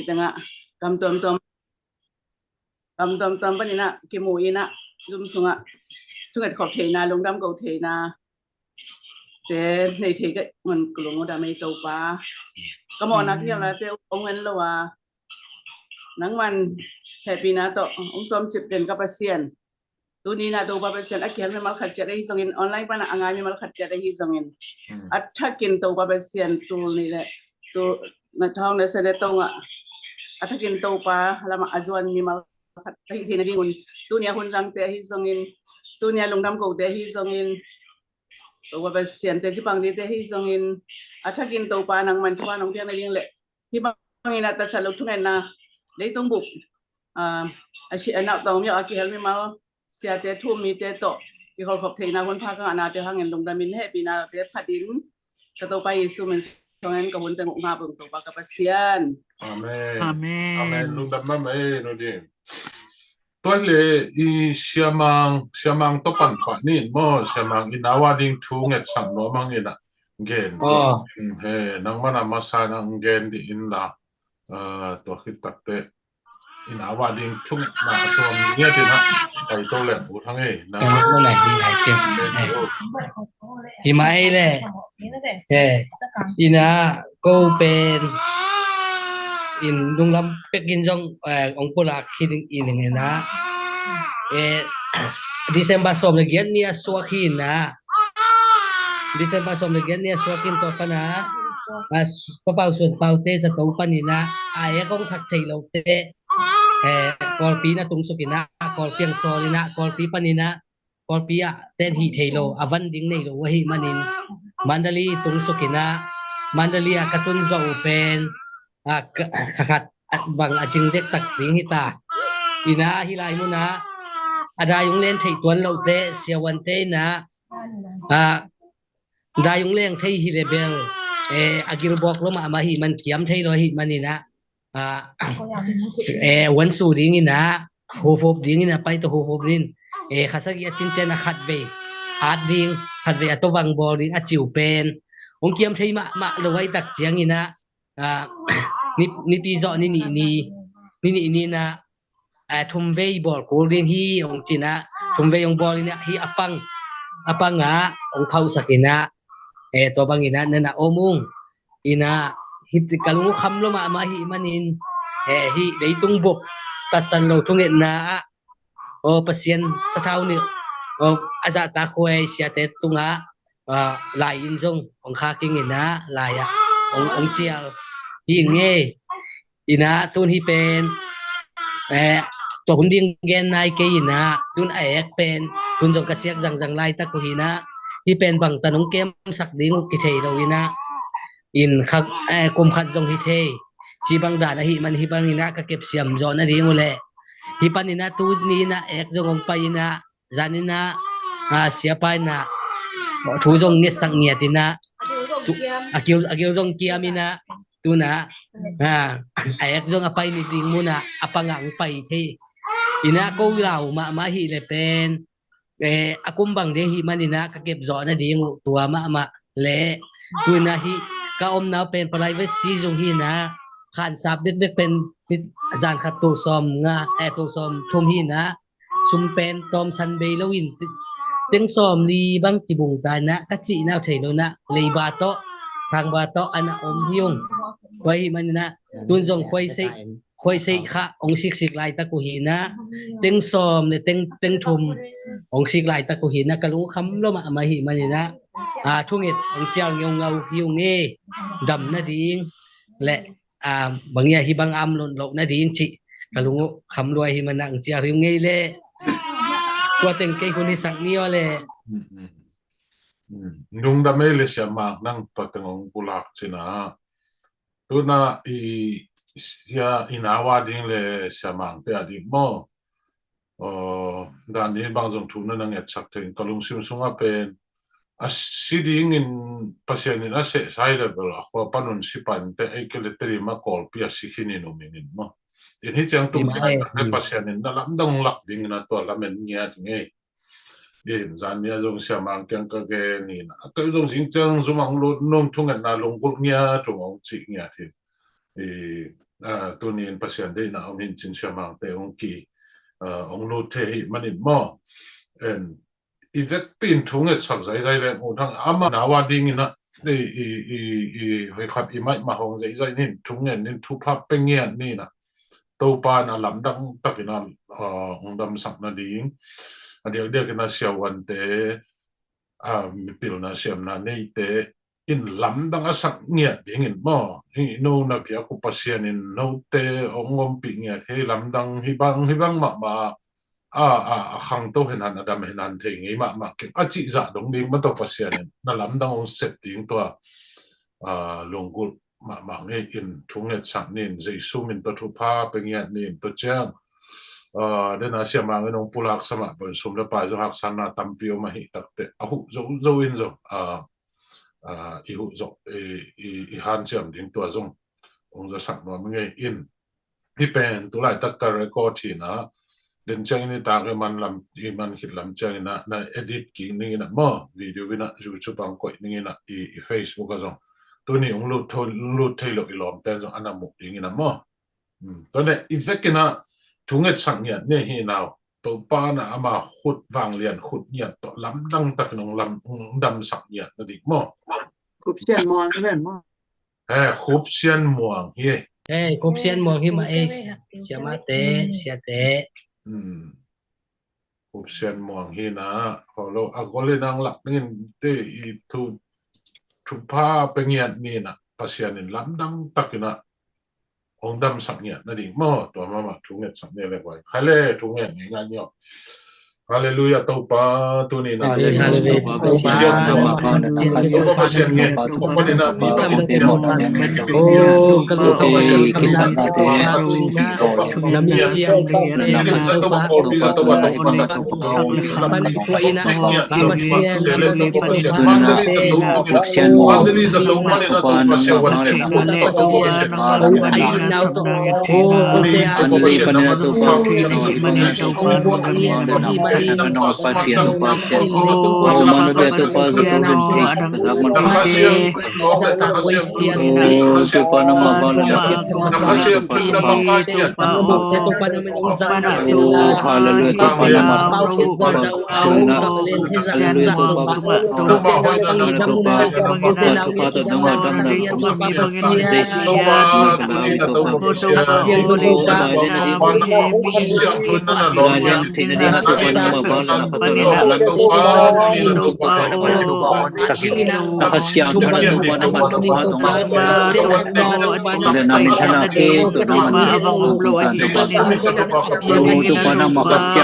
tanga kam tom panina kimuina zum sunga chungat khop theina lungdam go theina te nei the cái ngon kulung da mai to pa kamona ki la te ongen lo wa nangman happy na to tom chip den ka pasien tu ni na to pa pasien akyal me mal khat che dei songin online pa na anga me mal khat che dei songin athakin to pa pasien tu ni le tu na thong na se de to nga athakin to pa lama azwan mi mal khat hi thi na dingun tu nia hun jang te hi songin tu nia lungdam ko te hi songin to pa pasien te chipang ni te hi songin athakin to pa nang man thwa nong thiang na ding le hi bangin na ta sa lu thungen na lấy tung bục chị nào tàu nhớ kia helmi mau xe té thu mi té to thì họ học thầy nào quân phá các anh té hàng nghìn đồng đam mình hết vì nào té phát đến cái tàu bay Yesu mình cho nên cái vấn đề ngục ngà bừng tàu ba cái pasien Amen Amen. Amen lu đam mắm ấy nó đi tôi lệ i siamang to pan pa ni mo siamang inawa ding thu nget sang no mang ina gen he nang mana masa nang gen di in la to khit tak te inawa ding thu nget na to mi ya tin ha pai to le u thang e na Nó này đi này kia. Thì mãi lệ. Ina cô bên in dung lắm pekin jong ông cô lạc khi in này na. December som lagi ni aswakin na. December som lagi ni aswakin to pa na. Papau sun pau te sa to pa ni na. Ay kong thak thai lo te. Korpi na tungsuk ina, korpi ang soli na, korpi panina, korpi ten hi thelo, avan ding nei lo wahi manin, mandali tungsuk ina, mandali katun zo open, kakat at bang ajing dek tak ding hita, ina hilay mo na, ada yung len thai tuan lo te, siyawan te na, da yung len thai hi rebel, agirubok lo mahi man kiam thai lo hi manina, wan su ding ina hop ding ina pai to hop rin khasagi achin chen a khat ve at ding khat ve ato wang bol ding a chiu pen ong kiam thei ma lo wai tak chiang ina ni pi zo ni na thum ve bol ko ding hi ong china thum ve ong bol ina hi apang a ong phau sakina to bang ina na omung ina hit kalungu kham lo ma hi manin hi dei tung bok tatan lo thunget na o pasien sa thau ni o aza ta khoi sia te tunga lai in jong ong kha king ina lai ong chial hi nge ina tun hi pen to hun ding gen nai ke ina tun aek pen tun jong ka siak jang lai ta ko hina hi pen bang tanong kem sak ding ki thei lo ina in khak kum khat jong hi the chi bang da na hi man hi bang ina ka kep siam jo na ding ule hi panina tu ni na ek jong ong paina janina siapa na thu jong ni sang nia tina akil jong kiamina tu na ek jong apai ni ding muna apangang pai the ina ko lau ma hi le pen akum bang de hi manina ka kep jo na ding tua ma le tu na hi ka om na pen privacy jong hi na khan sap bek pen jan khat to som nga to som thum hi na sum pen tom san be lo in tiếng som li bang ti bung ta na ka chi na thei lo na le ba to thang ba to ana om hiung wai man na tun jong khoi sei kha ong sik lai ta ko hi na tiếng som ne tiếng thum ong sik lai ta ko hi na ka lu kham lo ma hi man na thungit ong chiang ngau hiung nge dam na ding le bang ya hi bang am lon lo na din chi kalungu kham loi hi manang chia riu ngei le tua ten ke ko ni sak ni ole nung da me le siamang nang patengong pulak china tu na i sia inawa ding le siamang te adi mo dan ni bang jong thu na nang et sak ten kalung sim sunga pen asiding in pasien in ase sai level a kho panun sipan te ekeletri ma kol pia sikhini no minin mo in hi chang tu te pasien in dalam dong lak ding na to lamen nia nge in zan nia jong siamang kyang ka ge ni na ka jong jing chang zumang lo nom thung na long bul nia to ong chi nia thi ตัวนี้ภาษาได้นะองค์หินจินเชียมังแต่องค์กีองค์โลเทหิมันอินมออีเวกปีนทุ่งเอ็ดสักใจเลยโอ้ทั้งอามาหนาวดิ่งนะเฮ้ยขัดอีไม่มาหงใจนี่ทุ่งเอ็ดนี่ทุกภาพเป็นเงี้ยนี่นะตัวปานลำดังตักนะองดำสักนาดิ่งเดี๋ยวกันนะเสียวันเตมีปิลนะเสียมนะนี่เตอินลำดังสักเงียดิ่งอินมอฮิโนนะพี่กุปัสยานินโนเตองมปีเงียที่ลำดังฮิบังมาขังโตเห็นหันอดามเห็นหันทิ้งไอ้มาเก็บจิจ่าดงดิ่งมันต้องปัสยานินนั่นลำดังเสพดิ่งตัวลงกุมาไอ้อินทุ่งเอ็ดสักนินใจซูมินตัวทุพาเป็นเงียนินตัวเจ้าเดินอาเซียมาเงินองปุลักสมัครเป็นสมเด็จพระเจ้าหักสันนาตัมพิโอมาหิตักเตะอาหุโจอินโจอีหุโจอีฮันเชียมดิ้งตัวจงองจะสั่งว่ามึงไงอินที่เป็นตัวไหนตักการ์กอทีนะเดินเจ้านี่ตากมันลำอีมันคิดลำเจ้านี่นะในเอดิทกิ่งนี่นะมั่ววิดีโอวินะยูทูบบางกอยนี่นะอีเฟซบุ๊กก็จงตัวนี้องลูดเทลอีหลอมแต่จงอันนั้นมุกนี่นะมั่วตัวนี้อีเฟกินะทุ่งเอ็ดสังเงียเนี่ยเฮนาวตัวป้านะอามาขุดวางเลียนขุดเงียตัวลำดังตะกนงลำดำสังเงียนั่นอีกมั่วคุบเชียนมองก็ได้มั้งคุบเชียนม่วงเฮ้คุบเชียนม่วงที่มาเสียมาเตเสียเตคุบเชียนม่วงเฮนะพอเราก็เลยนั่งหลับนี่เตอีทุพาเป็นเงียนี่นะภาษานี่ลำดังตะกนะองดำสังเงียนั่นเองมั่วตัวมาทุ่งเงินสังเงียเลยไว้ใครเล่ทุ่งเงินงานเนี่ยฮาเลลูยาตัวป้าตัวนี้นะฮาเลลูยาตัวป้าตัวป้าเสียงเงี้ยตัวป้าเนี่ยนะมีแบบนี้โอ้กระดูกตัวป้ากินสังเกตตัวป้าน้ำเสียงเนี่ยตัวป้าตัวป้ามันตัวอินะตัวเสียงตัวป้ามันตัวเสียงมันนี่จะตัวป้าเนี่ยนะตัวป้าเสียงวันนี้ตัวป้าเสียงตัวไอ้น่าตัวโอ้ตัวเสียงตัวป้าเสียงตัวป้าเสียงตัวป้าเสียงตัวป้าMano pasian pasian oh mano dia tu pas tu nanti zaman tu pana mabala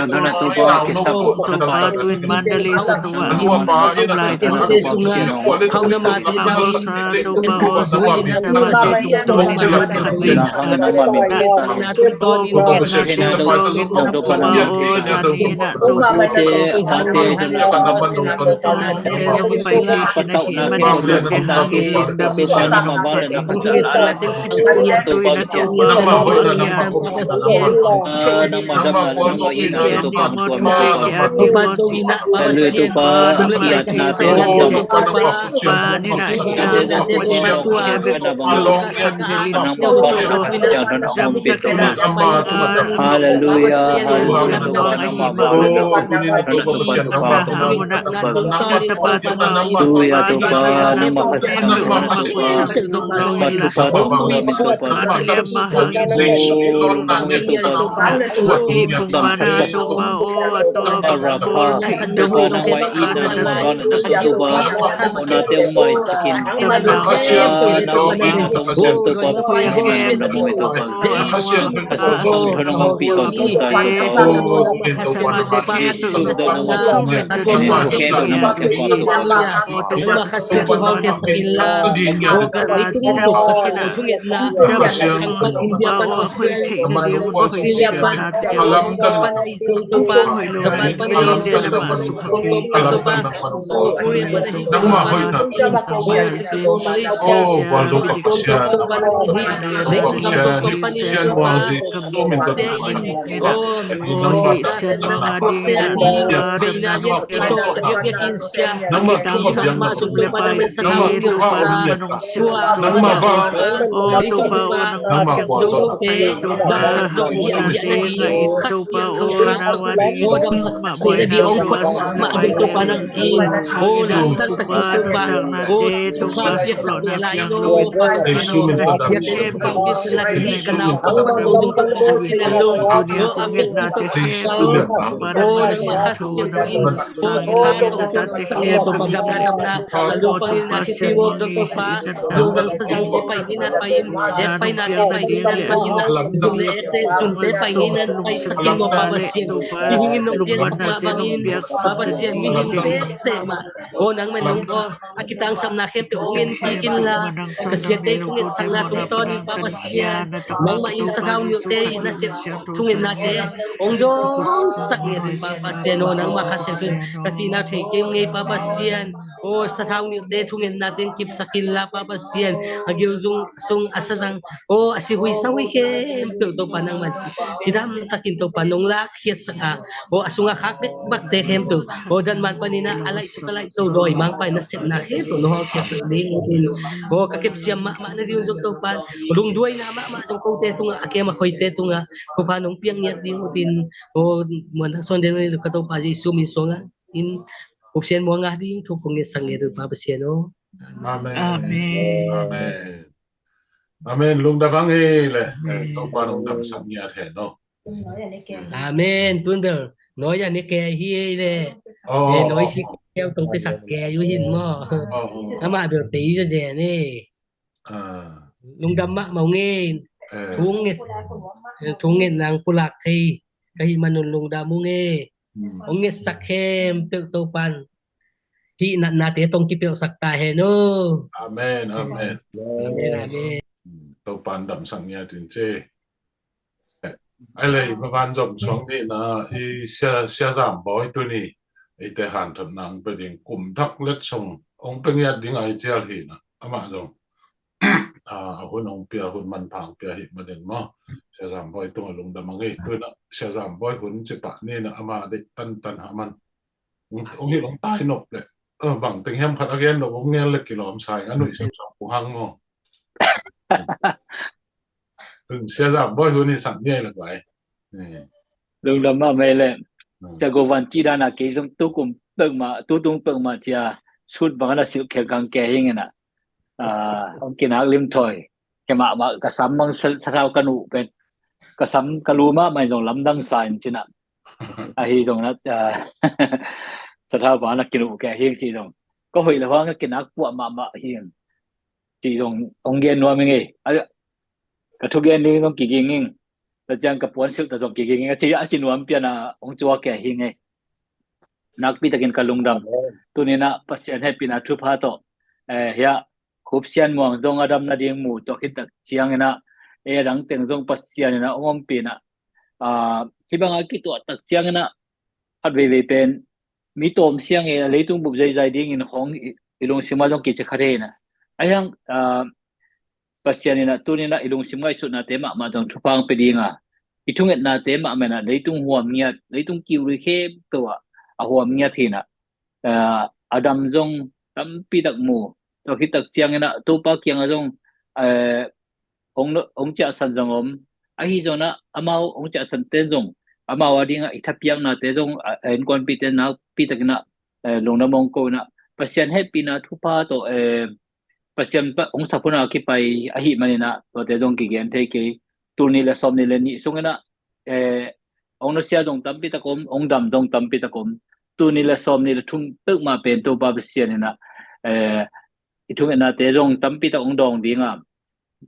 haleluya tu pana te ati beina lian ito yak insya Nang ma ki tuba biang ma na sum to pa namin sa nang ma tawag yung tuha sa ulit ka tua nang ma ba ito pa nang ma kwa zong zo te bak sak zo hiya na di khas siya to ka to dam sak te na di ong kwat ma zong to pa nang in lang tan takin to pa pang piak sak be lai no pa ay pasino sumin ta da siya te to pang piak sa lat ni kanao pang pat no zong to pa asinalong apet ito ay ka sumin ta nang makasya to in tuhan to sa kaya to pagdam na alupang in nakitiwo to pa Diyosang sasang te painginan pain pay natin painginan pain na zumete zunte painginan pay sakin mo babasyan hihingin nung diyan sa klabangin babasyan mihinte tema o nang menung ko akitang sam na kempe ongin tikin la kasi te tungit sang na tung ton babasyan mang main sa raw niyo te nasit tungit natin ong do saknya din babasyan o nang makasya kasi na take ngay babasyan o sa raw niyo te tungit natin kip sakin la babasyan agiw sung asasang o asihuy sa weekend to panang man kidam takin to panong lakyas ka o asunga hakbit bakte hem to o dan man panina alay sukalay to doy mang pa nasit na hem to no kyas ding din o kakip siya ma na din to pan ulung duay na ma sung ko te tunga akyama koy te tunga ko panong piang yat din utin o man son den ka to pa ji sumin songa in opsyen mo nga din to kung isang ito papasyan amen Amen. amen amen lung da bang le to pa nong dam sam nya the no Amen tunder nói là cái kè hi le nói si keo tông cái sạc kè yu hin mo ama biểu tí cho dè nè lung đâm mạ màu nghe thúng nghe nàng pulak thì cái mà lung đâm mu nghe ông nghe sạc kem tự tô pan hi na te tông ki pel sak ta he no amen amen amen to pan dam sang nya tin che ai le ma ban jom song ni na i sia zam boy tu ni i te han thon nang pe ding kum thak let song ong pe ngia ding ai chial hi na ama jong hun ong pia hun man phang pia hi ma den mo sia zam boy tu lung da mangi tu na sia zam boy hun che ta ni na ama de tan ha man ong hi long tai nop le bang ting hem khat again no ong ngel le kilom sai anu isam song ku hang mo sia zam boy hun ni sang ni la kwai Lung đâm mà mày lênจะกูวันจีดานาเกยงตุกุมเปิงมาตุตุงเปิงมาเจ้าสุดบางน่ะสิแค่กังแกยังไงน่ะองกินหักลิมถอยแกมากระซ้ำมังสะเทากันอุเป็นกระซ้ำกะลูมาไม่ต้องลำดังสายจริงน่ะฮีตรงนั้นสะเทาบางน่ะกินอุแกเฮงจีตรงก็หอยละว่ากินหักปวดมาเฮงจีตรงองเกียนนัวมึงไงกระทุกเย็นนี่ต้องกี่กิงแต่จังกับปวนสึกแต่ต้องกี่กิงที่อาจินวมเปียนะองจัวแกเฮงไงนักปีตะกินกะลุงดำตัวนี้นะปัสยันให้ปีนาทุพาโตเฮียคุบเซียนมองดงอดัมนาดียงหมู่ตัวคิดตักเชียงนะดังเต็งดงปัสยันนะองปีนะที่บางอากิตัวตักเชียงนะฮัดเวเป็นมีตัวเชียงเลยตุ้งบุบใจดิ้งอินของอิลุงซิมาดงกิจคาเรนะไอ้ยังปัสยันนะตัวนี้นะอิลุงซิมาสุดนะเตมะมาดงทุพังไปดิ้งอีทุ่งเอ็ดนาเตมะมันนะเลยตุ้งหัวเมียเลยตุ้งคิวเลยเข้มตัวหัวเมียทีน่ะอดัมจงตั้มปีตักหมู่ตัวคิดตักเจียงนะตัวปากเกียงจงองจะสันจงไอ้จงนะอามาองจะสันเตจงอามาว่าดิ้งอิทับยังนะเตจงเอ็นกวนปีเตนะปีตักนะลงน้ำมงโกนะปัสยันให้ปีนะทุพาตัวปัสยันองสัพพนาคิไปอหิมันนะตัวเตจงกิเกนเทกีตัวนี้ละสมนี่ละนี่สงนะองนัสยาจงตั้มปีตะกมองดำจงตั้มปีตะกมตัวนี้ละสมนี่ละทุ่งตึกมาเป็นตัวบาบิเซียนนะทุ่งนะเตจงตั้มปีตะองดองดิ้ง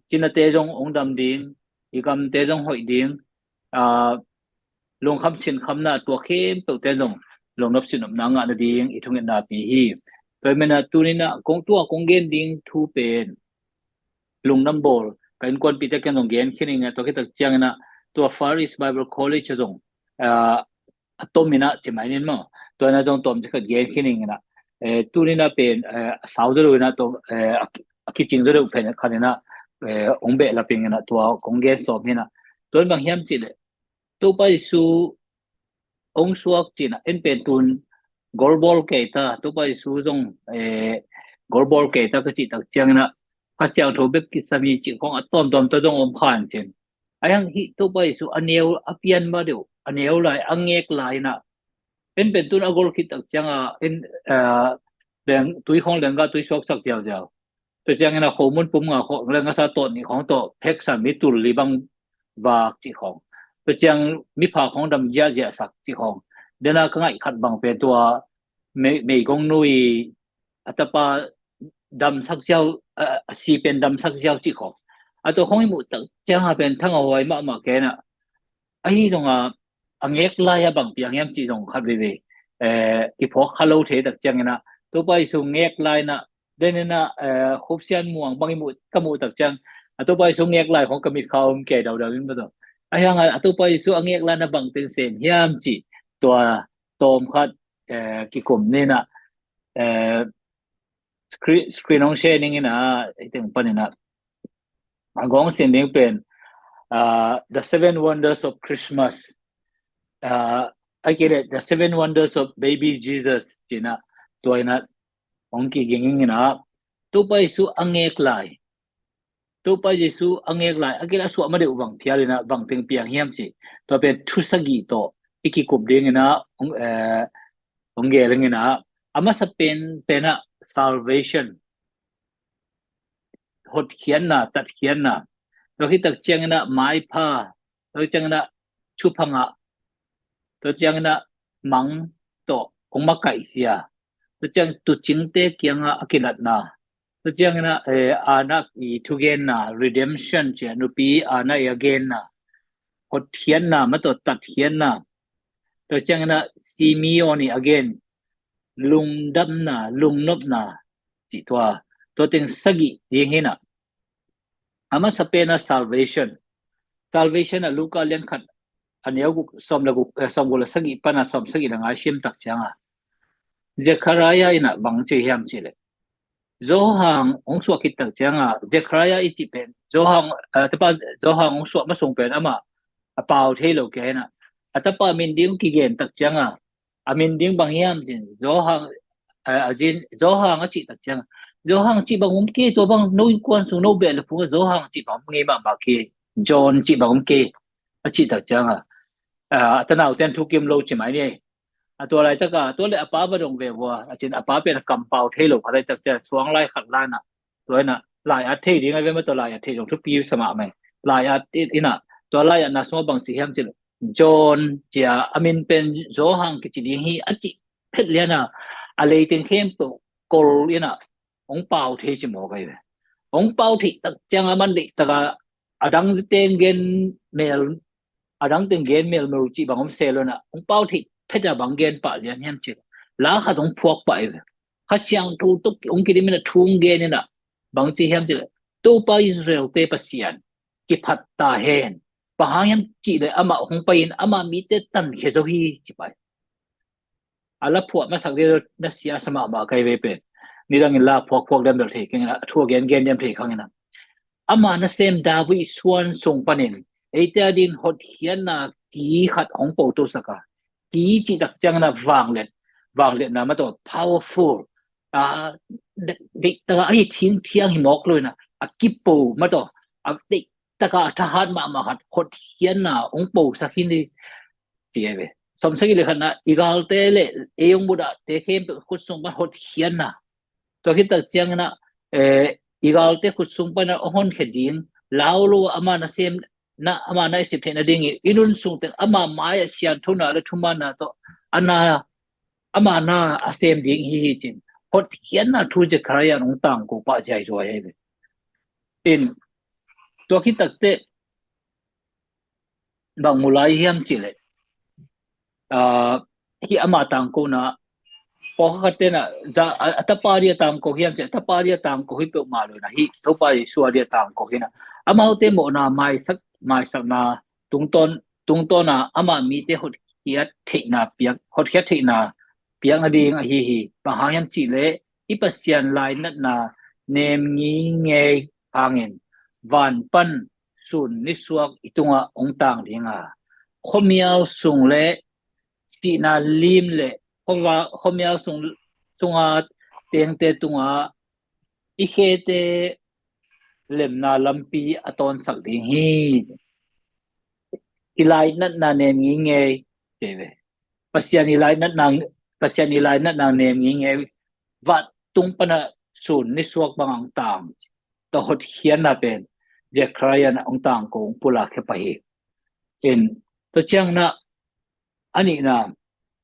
จินเตจงองดำดิ้งอีกำเตจงหอยดิ้งลงคำสินคำน่ะตัวเข้มตัวเตจงลงนับสินนับนางอันดิ้งอีทุ่งนะปีฮีตัวมันนะตัวนี้นะกงตัวกงเกนดิ้งทูเป็นลงน้ำบอลกันคนปีตะกันลงเกนแค่นี้ไงตัวแค่ตักเจียงนะตัว Far East Bible College จงตัวมีนะจะหมายถึงมั้งตัวนั้นจงตัวมันจะเกิดเกณฑ์ขึ้นเองนะตัวนี้นะเป็นสาวด้วยนะตัวคิดจริงด้วยเป็นคันนี้นะองค์เบลเป็นนะตัวของเกณฑ์สอบนี่นะตัวบางอย่างจิตเลยตัวไปสู่ ông suak chỉ là em bên tuần gorbol kể ta tôi bây số dòng gorbol kể ta cái chỉ đặc trưng na phát sinh thổ bếp cái sami chỉ con tôm tôm tôi dòng ông phan trên ai hang hi tôi bây số anh yêu apian mà điều anh yêu lại anh nghe lại na em bên tuần agol cái đặc trưng em đèn túi không đèn cái túi suak sắc giàu giàu tôi chẳng là hồ muốn bung hồ đèn cái sao tốt ni không tốt hết sản mỹ tụi li bang và chỉ không tôi chẳng mi phá không đâm giá giá sắc chỉ không đến là cái ngày khát bằng về tua mấy công nuôi atapa đâm sắc giàu si bên đâm sắc giàu chỉ không tôi không muốn tự chẳng là bên thằng ở ngoài mà cái nè ấy đồng anh nghe lại bằng tiếng em chỉ đồng khát về cái phố hello thế đặc chẳng nè tôi bây giờ nghe lại nè đến nè khúc sen muang bằng cái mũ đặc chẳng tôi bây giờ nghe lại không có mi khâu cái đầu đầu như vậy ai hang tôi bây giờ nghe lại nè bằng tiếng sen hiếm chỉ tua tôm khát cái cụm này nè screen on sharing nè cái tiếng phần nè anh講先呢邊the seven wonders of Christmas I get it the seven wonders of baby Jesus chỉ nè tôi nè ông kia kinh nè tôi bây giờ anh nghe lại tôi bây giờ anh nghe lại anh cái số mà đều bằng phía nè bằng tiếng piang hiếm chỉ tôi bên thu sagi to cái cụm điên nè ông nghe lên nè ama sa pen pena salvation hot khian na tat khian na rồi khi tak chiang na mai pha rồi chang na chu phanga rồi chang na mang to ong ma kai sia rồi chang tu ching te kiang akilat na rồi chang na anak I thugen na redemption che nu pi ana again na hot khian na ma to tat khian na rồi chang na Simeon again lung đâm na lung nop na chỉ thua tôi tiếng sagi tiếng thế nào ama sa pena salvation là Luca liên khát anh yêu cũng som là cũng som cũng là sagi pana som sagi là ngay sim tak chăng à Zechariah ina bằng chỉ hiểm chỉ lệ Zohang ông suy kít tak chăng à Zechariah ít pen Zohang Zohang ông suy mà sung pen ama bảo thế lâu cái na atapa min diung kigen tak chăng à amin diung bằng hiểm chỉ Zohang ajin Zohang chỉ tak chăng Zohang chỉ bằng ông kia tôi bằng nuôi quan xuống nô bè là phù Zohang chỉ bằng nghe bằng bà kia John chỉ bằng ông kia chỉ tak chăng à tên nào tên thu kim lâu chỉ mấy này tôi lại tất cả tôi lại apa vào đồng về vừa trên apa bên cầm bao thế lâu phải tất cả xuống lại khẩn lại nè rồi nè lại thế đi ngay với tôi lại thế trong chút piu xem mày lại ina tôi lại là số bằng chỉ hiểm chỉ John chỉ amin pen Zohang cái chỉ đi hi chỉ hết liền à lấy tiền khem tổ col ina ông bao thế chỉ một cái ông bao thì tất chẳng là mình đi tất cả đang tên gen mail đang tên gen mail mà chỉ bằng ông xe luôn à ông bao thì hết là bằng gen bảo liền em chỉ lá khát ông phuộc vậy khát sang thu tục ông kia mình là thung gen này nè bằng chỉ em chỉ tu bao Israel pe pasian chỉ phát ta hen bằng em chỉ để ama ông pain ama mi te tan khi cho hi chỉ vậy ala phuộc mà sang đây nó xia sama mà cái về pe ni đang la phuộc đem được thì cái thua gen đem thì không nghe ama na sem David swan song panin etia din hot hian na ki khat ong po to saka ki chi dak chang na wang let na ma to powerful de ta ai thing thiang hi mok loi na a kipo ma to a de ta ka thahan ma hat hot hian na ong po sakin ni chi ve som sagi le khana igal te le eong buda te khem khut song ba hot hian na to hi ta chang na igal te khut sung pa na ohon kheding laulo ama na sem na ama na sip na ding inun sung te ama maya sian thuna le thuma na to ana ama na asem ding hi chin hot hian na thu je khaya nong tang ko pa jai zo ai in to khi tak te bang mulai hiam chi le hi ama tang ko na pokate na da ataparia tam ko hiam che taparia tam ko hi pe ma lo na hi thopai suaria tam ko hina ama te mo na mai sak na tung ton na ama mi te hot hiat theina piak hot hiat theina piang ading a hi pa hang chi le ipasian lai nat na nem ngi nge angin van pan sun ni suak itunga ong tang dinga khomiao sung le si na lim le homya sunga teng te tunga I khe te lem na lampi aton sak ding hi ilai nat na nem ngi nge teve pasian ilai nat na nem ngi nge vat tung pana sun ni suak bangang tang to hot hian na pen jekraya na ong tang ko pula khe pa hi in to chang na ani na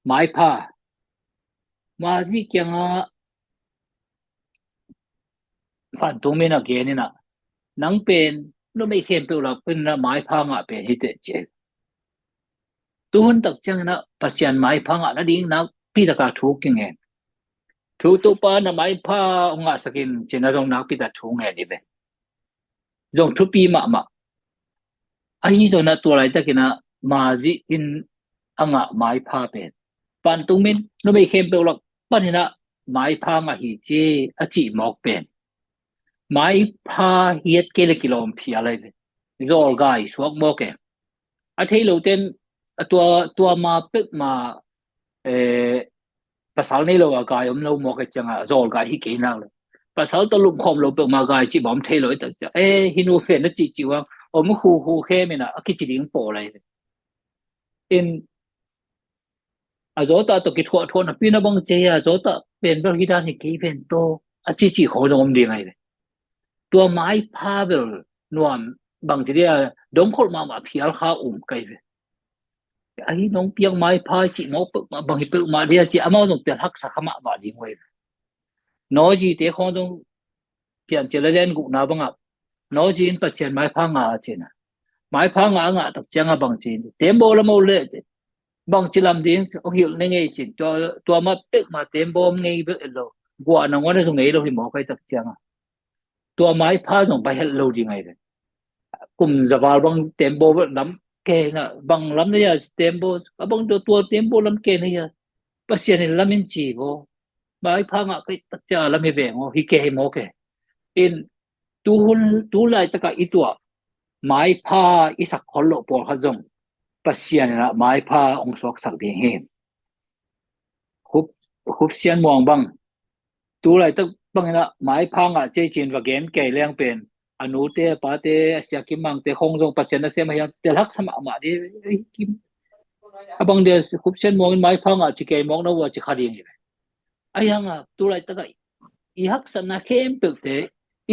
mai pha ma ji kyang a phan tung me na ge ni na nang pen no me khem pe la pen na mai pha nga pen hi te che tu hun tak chang na pasian mai pha nga na ding na pi ta ka thu ki nge thu tu pa na mai pha nga sakin chena rong na pi ta thu nge ni be rong thu pi ma ai zo na tu lai ta ki na ma ji in anga mai pha pen pan tung min no me khem pe la pan na mai pha nga hi che a chi mok pen mai pha hiet ke le kilom phia lai be rol gai suak mo ke a thei lo ten tua ma pek ma pasal nei lo gai lo mo ke changa rol gai hi ke na le pasal to lum khom lo pek ma gai chi bom thei lo ta hinu fe na chi wa om hu khe me na a ki chi ding po lai in a zo ta to ki thwa na pi na bang che ya zo ta pen ber hi da ni ki pen to a chi ho dom ding ai tua mai pha ber nuam bang ti dia dom khol ma phial kha kai ve ai nong piang mai pha chi mo ma bang hi pe ma dia chi amao nong te hak sa khama ma ding we no ji te khong dong pian che la den gu na bang a no ji in pa chen mai pha nga che na mai pha nga tak chang a bang chi tem bo la mo le bang chi lam ding o hil ne ngei chi tua ma pe ma tem bom ngei be lo gwa na ngone so ngei lo hi mo kai tak chang a tua mai pha dong ba hel lo ding ai ve kum zawal bang tempo lam ke na bang lam ne ya tempo abang tua tempo lam ke ne ya pasien lamin chi bo bai pha nga kai tak cha lam ve ngo hi ke mo ke in tu lai ta ka itua mai pha isak khol lo por ha jong pasien na mai pha ong sok sak ding he hup sian mong bang tu lai tak bang na mai pha nga che chin wa gen ke leng pen anu te pa te sia kim mang te khong jong pasien na se ma yang te hak sama ma di kim abang de khup sen mong mai pha nga chi ke mong na wa chi khadi ni ayang a tu lai ta I hak san na khem pe te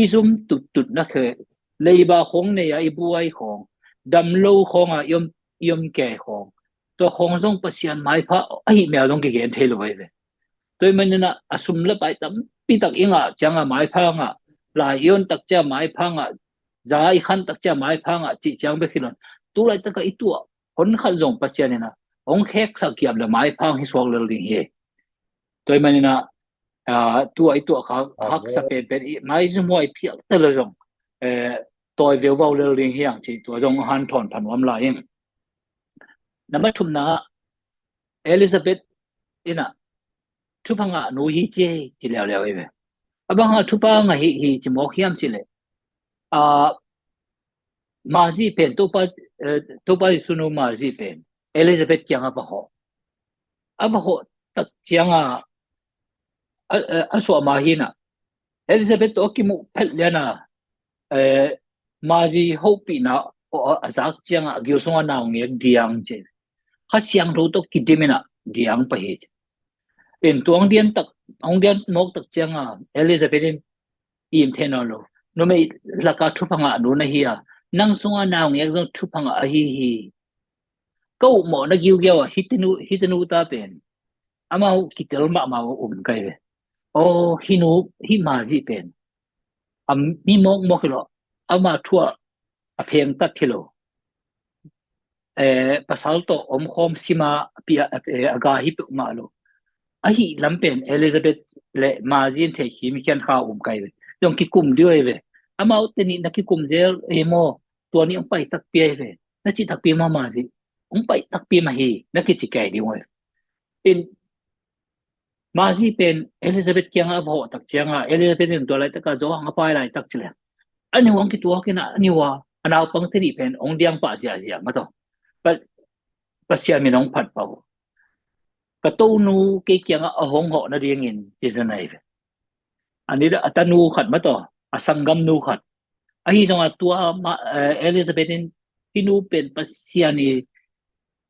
I zum tut na khe leiba khong ne ya I buai khong dam lo khong a yom ke khong to khong jong pasien mai pha ai me dong ke gen the lo ve tôi mình na asum le pai tam pi tak inga changa mai pha nga la yon tak cha mai pha nga zai khan tak cha mai pha nga chi chang be khilon tu lai ta ka I tu hon khal jong pasian na ong khek sa kiam le mai pha hi swak le ling he tôi mình na tu ai tu kha hak sa pe pe mai zu moi pi ta le jong tôi veo vào le ling hiang chi tu jong han thon phan wam la ing nama thum na Elizabeth ina thupanga no hi che chi leo leo ve abanga thupanga hi chi mo khiam chi le ma ji pen to pa sunu ma ji pen Elizabeth kyang ba ho tak chiang a so ma hi na Elizabeth to ki mu phel le na ma ji ho pi na o azak chiang a gyu so na nge diang che kha siang ro to ki dimena diang pa he in tuang dian tak ong dian mok tak changa Elizabeth in tenolo no me laka thupanga no na hi nang sunga naung yak jong thupanga a hi ko mo na giu gya hitinu ta pen ama kitel ma kai ve o hinu hi ma ji pen mi mo kilo ama thua a pheng ta kilo pasal to om khom sima pia aga hi pe ma lo ahi lampen Elizabeth le mazin the hi mi khan kha kai ve dong ki kum dioi ve amau te ni na ki kum zel emo to ni pai tak pi ve na chi tak pi ma ji ong pai tak pi ma hi na ki chi kai di ngoi in ma ji pen Elizabeth kyang a bho tak changa Elizabeth in to lai tak ka zo ang pai lai tak chile ani wang ki to ki na ani wa anau pang te ni pen ong diang pa sia ma to pa sia mi nong phat pa cái tàu nu cái kia ở hong họ nó riêng in chỉ là này anh ấy đã nu khát mất rồi asangam nu khát ai trong tua mà Elizabethin cái nu bên pasiani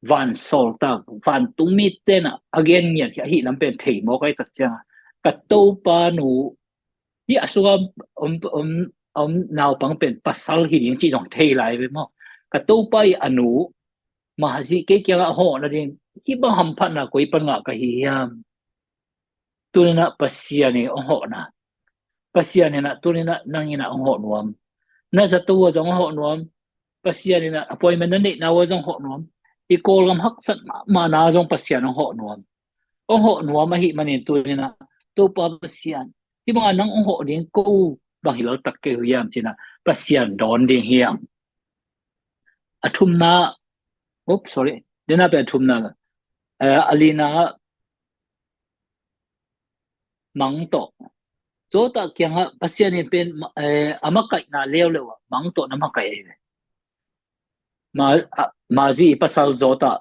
van solta van tung mi tên again nhỉ hi làm bên thầy một cái特徴cái tàu pa nu hi asuam nào bằng bên pasal hi những chỉ dòng thầy lại với mà cái tàu pa anu mà gì cái kia họ nó riêng hi bằng hầm phật là quấy bằng ngã cái hi tôi na pasiani họ na pasiani na tôi na nang ina họ nuam na sa tu trong họ nuam pasiani na appointment na ni na wa trong họ nuam i call gam hak sat ma na trong pasian họ nuam họ nuam ma hi manin tôi na tu pa pasian hi mga nang họ ding ko bang hilal tak ke huyam china pasian don ding hiam athum na sorry dena pe athum na alina mang to chỗ ta kiang ha pasian ni pen amakai na leo lewa mang to na makai ma ji pasal zota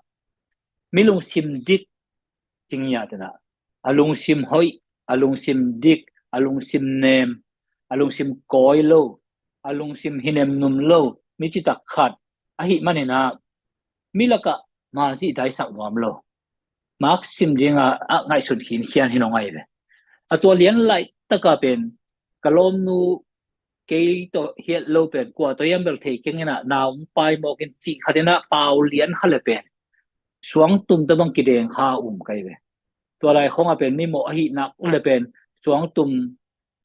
milung sim dik chingya tana alung sim hoi alung sim dik alung sim nem alung sim koilo alung sim hinem num lo mi chi tak khat a hi manena milaka ma ji dai sak nuam lo mak sim dinga ngai sun hin hian hinongai ve atwa lian lai taka pen kalom nu ke to hiat lo pen kwa to yam bel thei kengena naw pai mo ken chi khadena paw lian khale pen suang tum ta bang kideng ha kai veตัวไรของเป็นไม่เหมาะหินักเลยเป็นสวงตุ่ม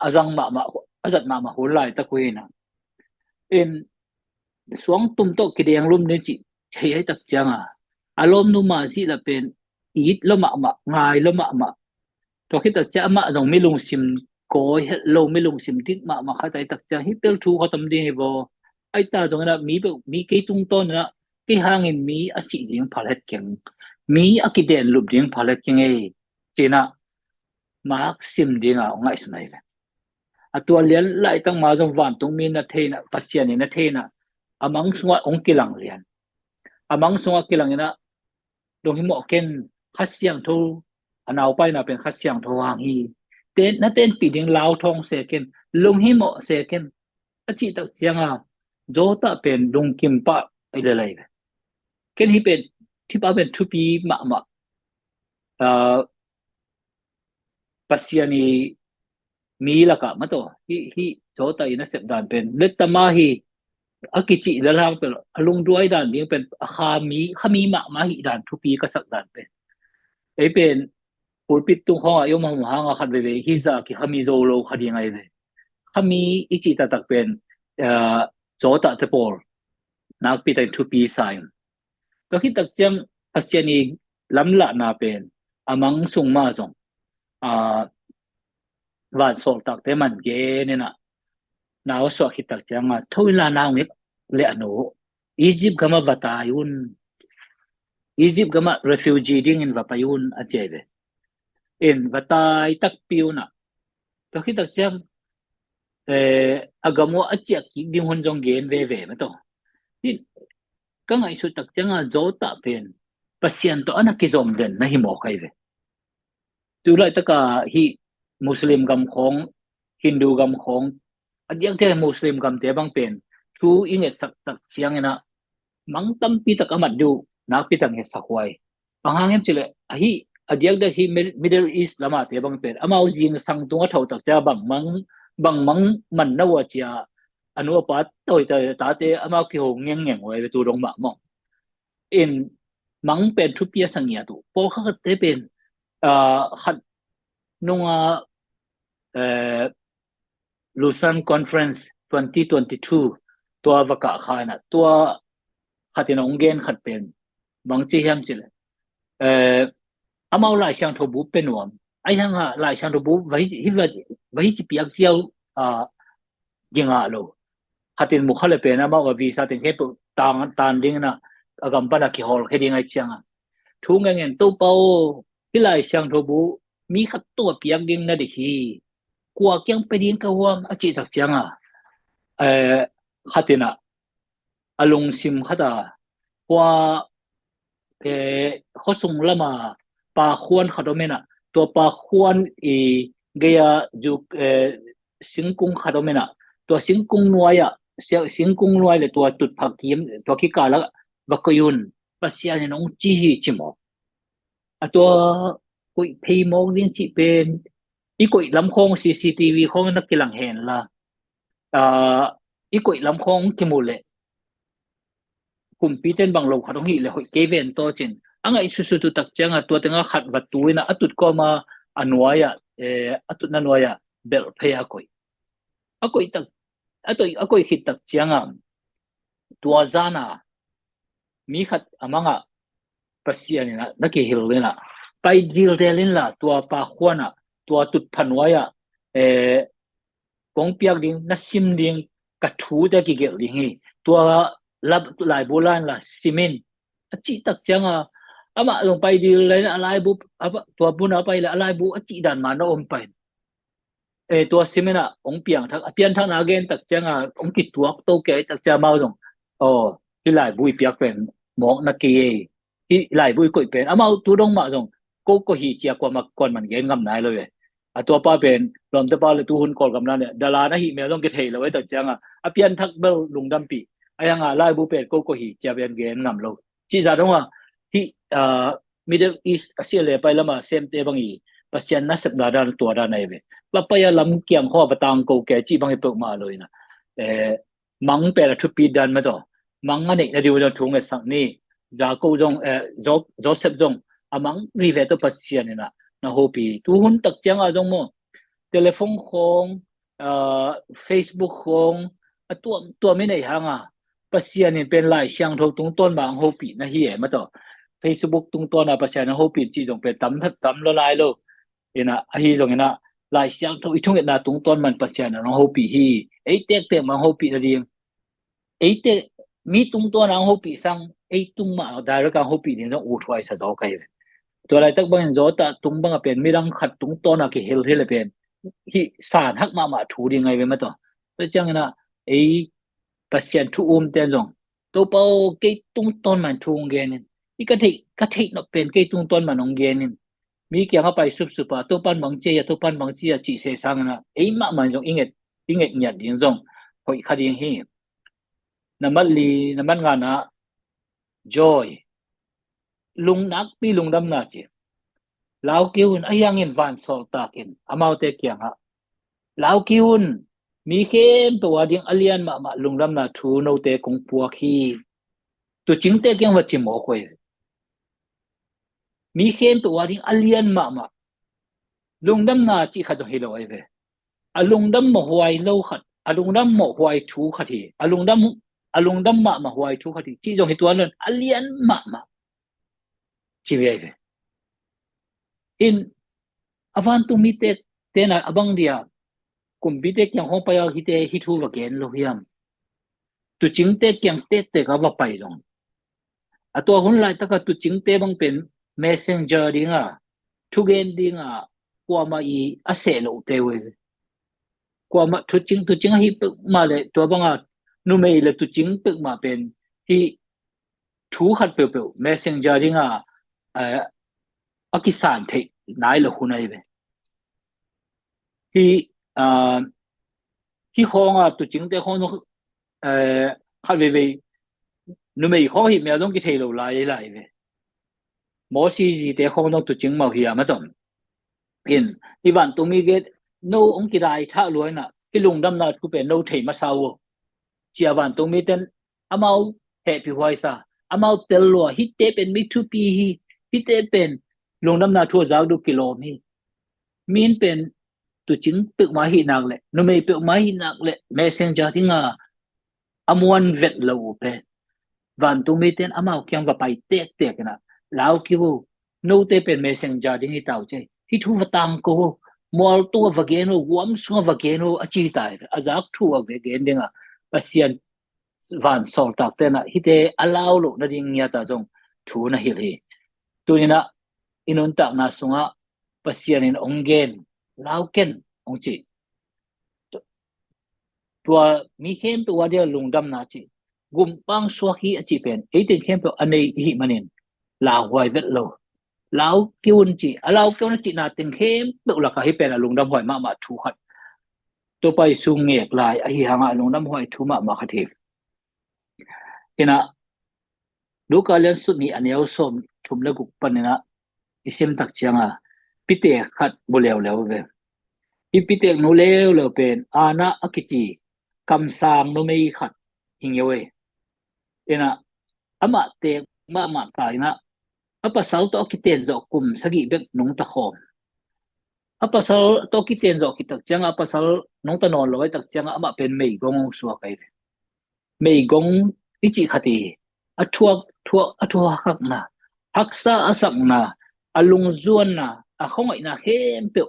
อาจังมาอาจัดมาหัวไหลตะกุยนะเอ็นสวงตุ่มโตกิเดียงลุ่มเนี่ยจิใช้ให้ตักจังอารมณ์นุ่มมาสิละเป็นอีดแล้วมาง่ายแล้วมาตัวคิดตักจังมาต้องไม่ลงซิมก้อยลงไม่ลงซิมทิศมาเข้าใจตักจังฮิปเปิลทูเขาทำดีบ่ไอ้ตาตรงนั้นมีกี่ตุ้งต้นนะกี่ห่างเงินมีอาศัยเลี้ยงผลิตเก่งมีอากิเดียนลุบเลี้ยงผลิตเก่งจีน่ะมาร์กซิมดีงาง่ายสุดเลยตัวเลี้ยนไล่ตั้งมาจงวันตรงมีนาเทนะปัสยานีนาเทนะอามังสงวนองกิลังเลียนอามังสงวนกิลังนะดงหิมอเกนขัดเสียงทูอันเอาไปนะเป็นขัดเสียงทูวางฮีเต้นนั่นเต้นปีดิงลาวทองเสกนลงหิมอเสกนอาจิตตักเสียงโจตะเป็นดงกิมปะอะไรเลยเกนฮีเป็นที่ป้าเป็นทุปีมาpasiani mila ka mato hi chota ina sep dan pen letama hi akichi dalang pe alung duai dan ding pen khami ma hi dan thupi ka sak dan pen ei pen pulpit tung ho ayo ma ha nga khat ve hi za ki khami zo lo khadi ngai ve khami ichi ta tak pen chota te por nak pi tai thupi sai to hi tak chang pasiani lamla na pen amang sung ma zong van sol tak te man ge ne na naw so hitak changa thoila naw nge le anu Egypt gama batayun Egypt gama refugee ding in vapayun achebe in batay tak piuna to hitak chang agamo achek ding hon jong gen ve ma to ka ngai su tak changa jota pen pasien to ana ki zom den na hi mo kai ve tu lai taka hi Muslim gam khong Hindu gam khong adiang te Muslim gam te bang pen thu inget sak tak chiang ena mang tam pi tak amat du nak pi tang he sakwai pangangem chile ahi adiang da hi Middle East lama te bang pen amau jing sang tunga thau tak cha bang mang man na wa chia anu pa toi ta te amau ki ho ngeng wai tu rong ma mong in mang pen thu pia sang ya tu po kha te pen khat nunga Lausanne Conference 2022 ตัววกะขายนะตัวขัดที่น้องเกณฑ์ขัดเป็นบางทีhemจิเลยอามาหลายช่างทบุเป็นวมไอ้ช่างหลายช่างทบุไว้ที่ไว้ที่ปีกเจียวยิงโลขัดที่มุขเลยเป็นอามาว่าวีซ่าถึงแค่ตานดิ้งนะกำปั้นขี้หอลแค่ดิ้งไอ้ช่างทุ่งเงินตู้เป้าที่หลายช่างทบุมีขัดตัวปีกดิ้งนั่นดิคีกว่าเกี่ยงไปดิ้งกวางอาจิตตักจังขัดที่น่ะอารมณ์ซิมขัดว่าเขาส่งละมา pa khuan khadomena to pa khuan i gaya ju singkung khadomena to singkung nuaya singkung nuai le to tut phak kim to ki kala bakayun pasya ni nong chi hi chimo to koi phei mong ding chi pen i koi lam khong CCTV khong nak kilang hen la i koi lam khong kimule kumpiten bang lo khatong hi le hoi keven to chin angai su tu tak changa to tenga khat wat tuina atut ko ma anuaya atut na nuaya bel phe akoi tak akoi hit tak changa tua zana mi khat amanga pasian na ki hilena pai jil delin la tua pa khwana tua tut phanwaya kong piak ding na sim ding ka thu da ki gel ding hi tua lab lai bolan la simin achi tak changa ama long pai dil la lai bu tua buna pai la lai bu achi dan ma no om pai tua simena ong piang thak apian thang na gen tak changa ong ki tuak to ke tak cha mau dong ki lai bui piak pen mok na ki ki lai bui koi pen amau tu dong ma dong ko hi chia kwa ma kon man gen ngam nai lo we tua pa pen lom ta pa le tu hun kol gam na ne dala na hi me dong ke thei lo we tak changa apian thak bel lungdam pi ayanga lai bu pen ko hi chia ben gen ngam lo chi za dong hi Middle East asia le pai lama sem te bangi pasian na sep da dan tua da nai we papaya lam kiam kho batang ko ke chi bang pe ma loi na mang pe la thu pi dan ma do mang ani na diu do thung sang ni ja ko jong Joseph jong amang ri ve to pasian na ho pi tu hun tak chang a jong mo telephone khong Facebook khong tua mi nei hanga pasian ni pen lai siang tho tung ton bang ho pi na hi ma to Facebook tung ton na pasian na ho pi chi jong pe tam lo lai lo ina hi jong ina lai siang tho itung na tung ton man pasian na ho pi hi ei tek ma ho pi ring ei te mi tung ton na ho pi sang ei tung ma da ra ka ho pi ni no u thwai sa zo kai to lai tak bang zo ta tung bang pen mi rang khat tung ton na ki hel hel pen hi san hak ma thu ri ngai ve ma to chang na ei pasian thu ten jong to pau ke tung ton man thung gen ni ka thei no pen ke tung ton man ong gen ni mi kia nga pai sup supa to pan bang che ya to pan bang chi ya chi se sang na ei ma man jong inget nyat ding jong hoi khading hi naman nga na joy lung nak pi lung dam na chi lao kiun ayang in van sol takin amau te kia nga lao kiun mi khem to wading alian ma lung dam na thu no te kong puak hi tu ching te kyang wa chi mo khoi mi khem to wading alian ma lungdam na chi kha do hilo ai ve alungdam mo huai lo khat alungdam mo huai thu khati alungdam ma huai thu khati chi jong hitwan lon alian ma chi ve in avan tu mi te na abang dia kum bi te kyang ho pa ya hi te hi thu wa gen lo hiam tu ching te kyang te ka wa pai jong ato hun lai ta ka tu ching te bang pen messenger dinga thu gen dinga qua mà i a se lo te we qua mà tu ching hi pe ma le to banga nu me le tu ching pe ma pen hi thu khat pe messenger dinga a kisan the nai lo hu nai ve hi khong tu ching te khong no khat ve nu me ho hi me dong ki thei lo lai ve mo si ji te khong no tu ching ma hi ma tom in iban tumi get no ong ki dai tha loi na ki lungdam na thu pe no thei ma sawo chia ban tumi ten amau happy voice amau tel lo hi te pen mi thu pi hi te pen lungdam na thu zau du kilo min pen tu ching pe ma hi nak le no me pe ma hi nak le messenger tinga amuan vet lo pe van tumi ten amau kyang va pai te na lao ki wo no te pen messenger ding hi tau che hi thu watang ko mol to vageno wam so vageno achi tai azak thu vageno dinga pasian van sol tak te na hi te allow lo na ding ya ta jong thu na hi hi tu ni na inun tak na sunga pasian in ongen lao ken ong chi tua mi khem tu wa dia lungdam na chi gum pang so hi achi pen e te khem to anei hi manin la huai vet lo lão kêu chị lão kêu nó chị nào tiếng hem tự là cái bên là lùng đâm hỏi mà thu hạt tôi bay xuống nghẹt lại ai hàng à lùng đâm hỏi thu mà khát hiệp thế nào lúc cái lần suốt này anh ấy xóm thùng lệ cục pan này na isim tak chiang à pite khát bồ leo leo về pite nó leo leo bên ana akichi cầm sang nó mấy khát hình như vậy thế nào ama te mà tại na apa sao to kiten zo kum sagi bek nung ta khom apa sao to kiten zo kitak chiang apa sao nung ta non loi tak chiang ama pen mei gong suwa kai mei gong ichi khati athua hak na haksa asak na alung zuan na a khongai na hem pe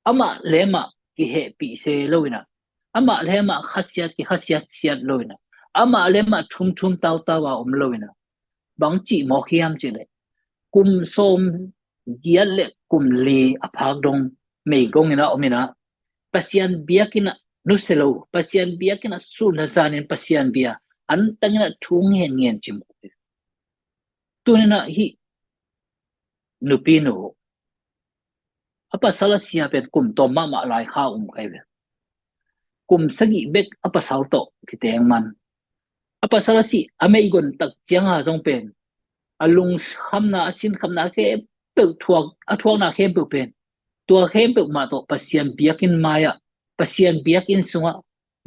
ama lema ki he pi se loina ama lema khasiat ki khasiat siat loina ama lema thum taw tawa loina bang chi mo khiam chi le kum som giat le kum li aphak dong mei gong ina omina pasian biakina nuselo pasian biakina su na zanin pasian bia an tangina thung hen ngien chim tunina hi nupino apa sala sia pet kum to mama lai kha kai ve kum sagi bek apa salto kiteng man apa sala si ameigon tak chianga jong pen alung khamna asin khamna ke pe thuak na khem pe pen tua khem pe ma to pasian biakin maya pasian biakin sunga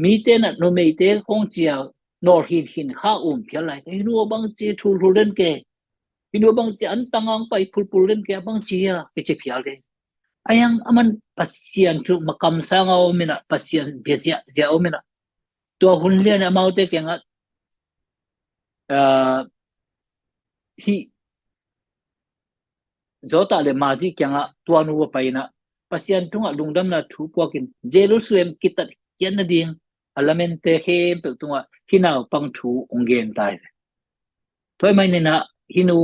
mi te na no mei te khong chia nor hin kha phia lai ai nu bang che thul den ke inu bang che an tangang pai pul den ke bang chia ke che phia ke ayang aman pasian tu makam sanga o mina pasian biasia zia o mina tua hun lian amau te ke nga hi zota le maji kyanga tua nu pa ina pasian tunga lungdam na thu pokin Jerusalem kitat yan na ding alamente he pe tunga hinau pang thu onggen tai toy mai ne na hinu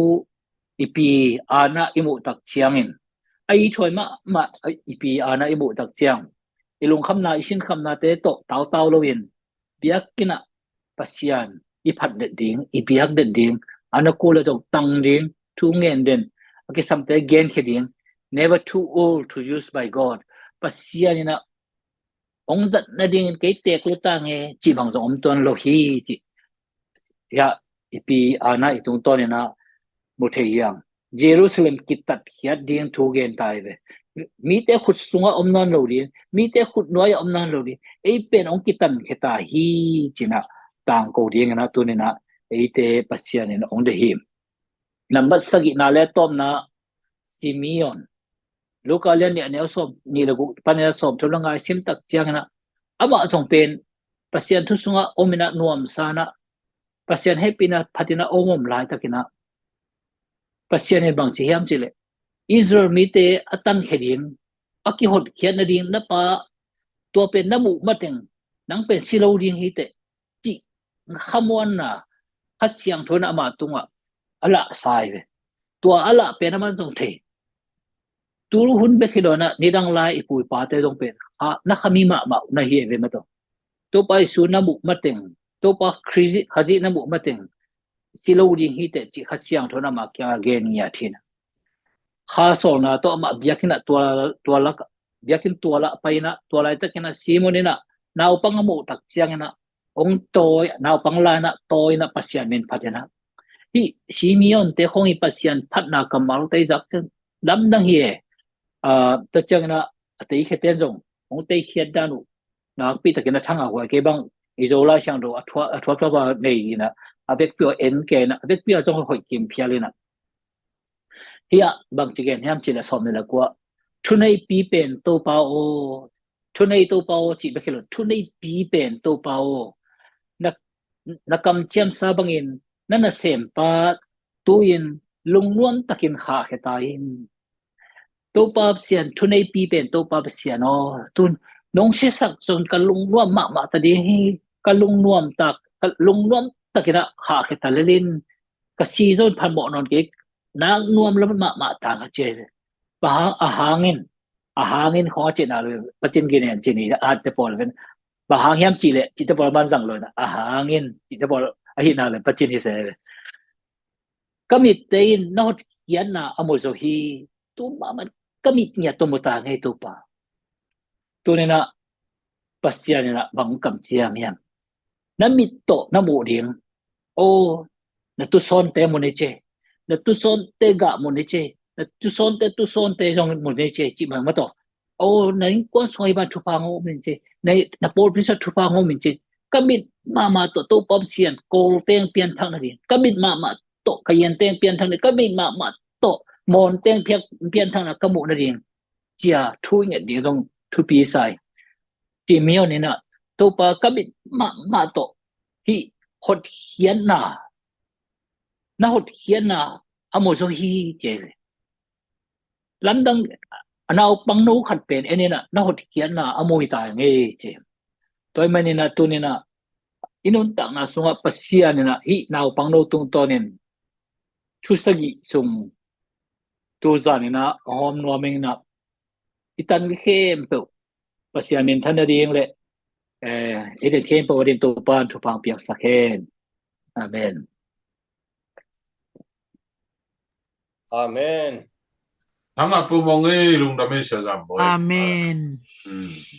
ipi ana imu tak chiangin ai thoi ma ipi ana imu tak chiang ilung khamna isin khamna te to taw loin biakina pasian iphat de ding ipiak de ding ana kula jok tang ding thu ngen den okay something again heading never too old to use by God pasian ina ong zat na ding ke te ku ta nge chi bang zo om ton lo hi chi ya ipi ana itung ton na mo the yang Jerusalem kitat hiat ding thu gen tai ve mi te khut sunga om non lo ri mi te khut noi om non lo ri ei pen ong kitan kheta hi china tang ko ding na tu ne na ei te pasian in ong de him number sagi na le tom na Simeon lokalian ni anel som ni lagu panel som thulanga sim tak chiang na ama chong pen pasian thu sunga omina nuam sana pasian happy na phatina omom lai takina pasian he bang chi hiam chile Israel mi te atan kheding aki hot khian na ding na pa to pen namu mateng nang pen silo ding hi te chi khamon na khat siang thona ma tunga ala sai ve to ala pen man jong the turu hun be khidona nidang lai ipui pa te dong pen a na khami ma na hi ve ma to pai su na mu mateng to pa khrizi khaji na mu mateng silo ding hi te chi khasiang thona ma kya gen ya thina kha so na to ma biakina to la biakin to la paina to lai ta kina simonina na upang mu tak chiang na ong toy na upang la na toy na pasian men phatena hi Simeon te khong i pasian phat na kamal te jak dam dang hi ta chang na te kheten jong ong te khiat danu na pi ta kina thanga wa ke bang izola sang do athwa ba nei na abek pio en ke na abek pio jong hoi kim phiale na hiya bang chigen ham chila som ne la kwa thunei pi pen to pa o thunei to pa o chi be khelo thunei pi pen to pa o na kam chem sa bangin na sem pa tuin lungnuan takin kha hetain to pa sian thunei pi pen to pa sian o tun nong se sak son kalung nuam ma ta di hi kalung nuam tak kalung nuam takina kha hetalelin ka si zon phan mo non ke na nuam lam ma ta ka che pa a hangin kho che na lo pachin gi ne che ni a te pol ven ba hang hiam chi le chi te pol man sang lo na a hangin chi te pol a hi na le pachin hi se kamit te in not yan na amo so hi tu ma man kamit niya to mo ta ngay to pa tu ni na pasya ni na bang kam siam yan na mit to na mo ding o na tu son te mo ni che na tu son te ga mo ni che na tu son te jong mo ni che chi ma ma to o na ko soi ba thu pa ngo min che na por pisa thu pa ngo min che kamit ma to pom sian ko teng pian thang na din kamit ma to kayen teng pian thang ni kamit ma to mon teng pian thang na kamu na din chia thu nge di dong thu pi sai ti mio ni na to pa kamit ma to hi hot hian na hot hian na amo so hi che lam dang anau pang no khat pen ene na hot hian na amo hi ta nge che toy mani na tu ni na inun tak na sunga pasia ni na hi nau pang no tung to nen thu sagi sum tu za ni na hom no ming na itan ke khem pe pasia nen than na ding le ede khem pe wadin tu pan thu pang piak sakhen amen Amen. Hanga pu mong lung da me sha jam boy Amen.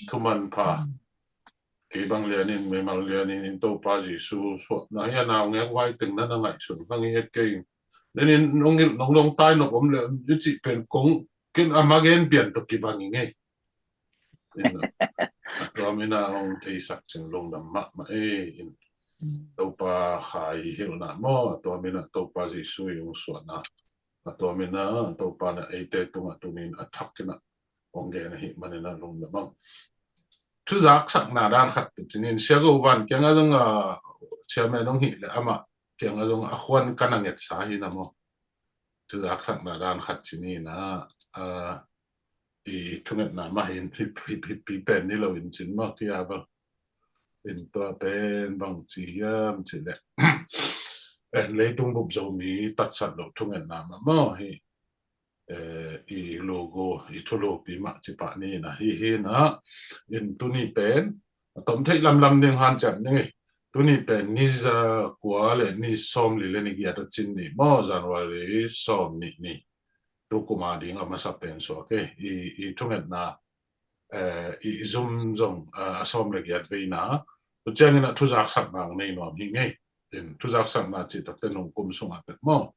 thu man pa ke bang lian in me mal lian in to pa ji su so na ya na nge wai từng na na ngai sun bang ye ke nên in nong tai no bom le yu chi pen kong ken amagen pian to ki bang nge to mi na ong thei sak ching long da ma in to pa khai hiu na mo to mi na to pa ji su yung so na to mi na to pa na e te tu ma tu nin athak na ong ge na hi manena long da bang thu zak sak na dan khat chinin sia go van kyang a dong sia me dong hi le ama kyang a dong a khwan kananget sa hi na mo thu zak sak na dan khat chini na i thunget na ma hin pi pen ni lo in chin ma kia ba in to pen bang chi yam chi le en le tung bup zo mi tat sat lo thunget na ma mo hi i logo i tholo pi ma chi pa ni na hi na in tu ni pen tom thei lam ding han chat ni tu ni pen ni za kwa le ni som li le ni ya to chin ni mo January som ni tu kuma ding ama sa pen so ke i thunget na i zoom zong som le ya ve na tu chang na thu jak sak bang nei no hi nge in thu jak sak na chi ta te nong kum sung a te mo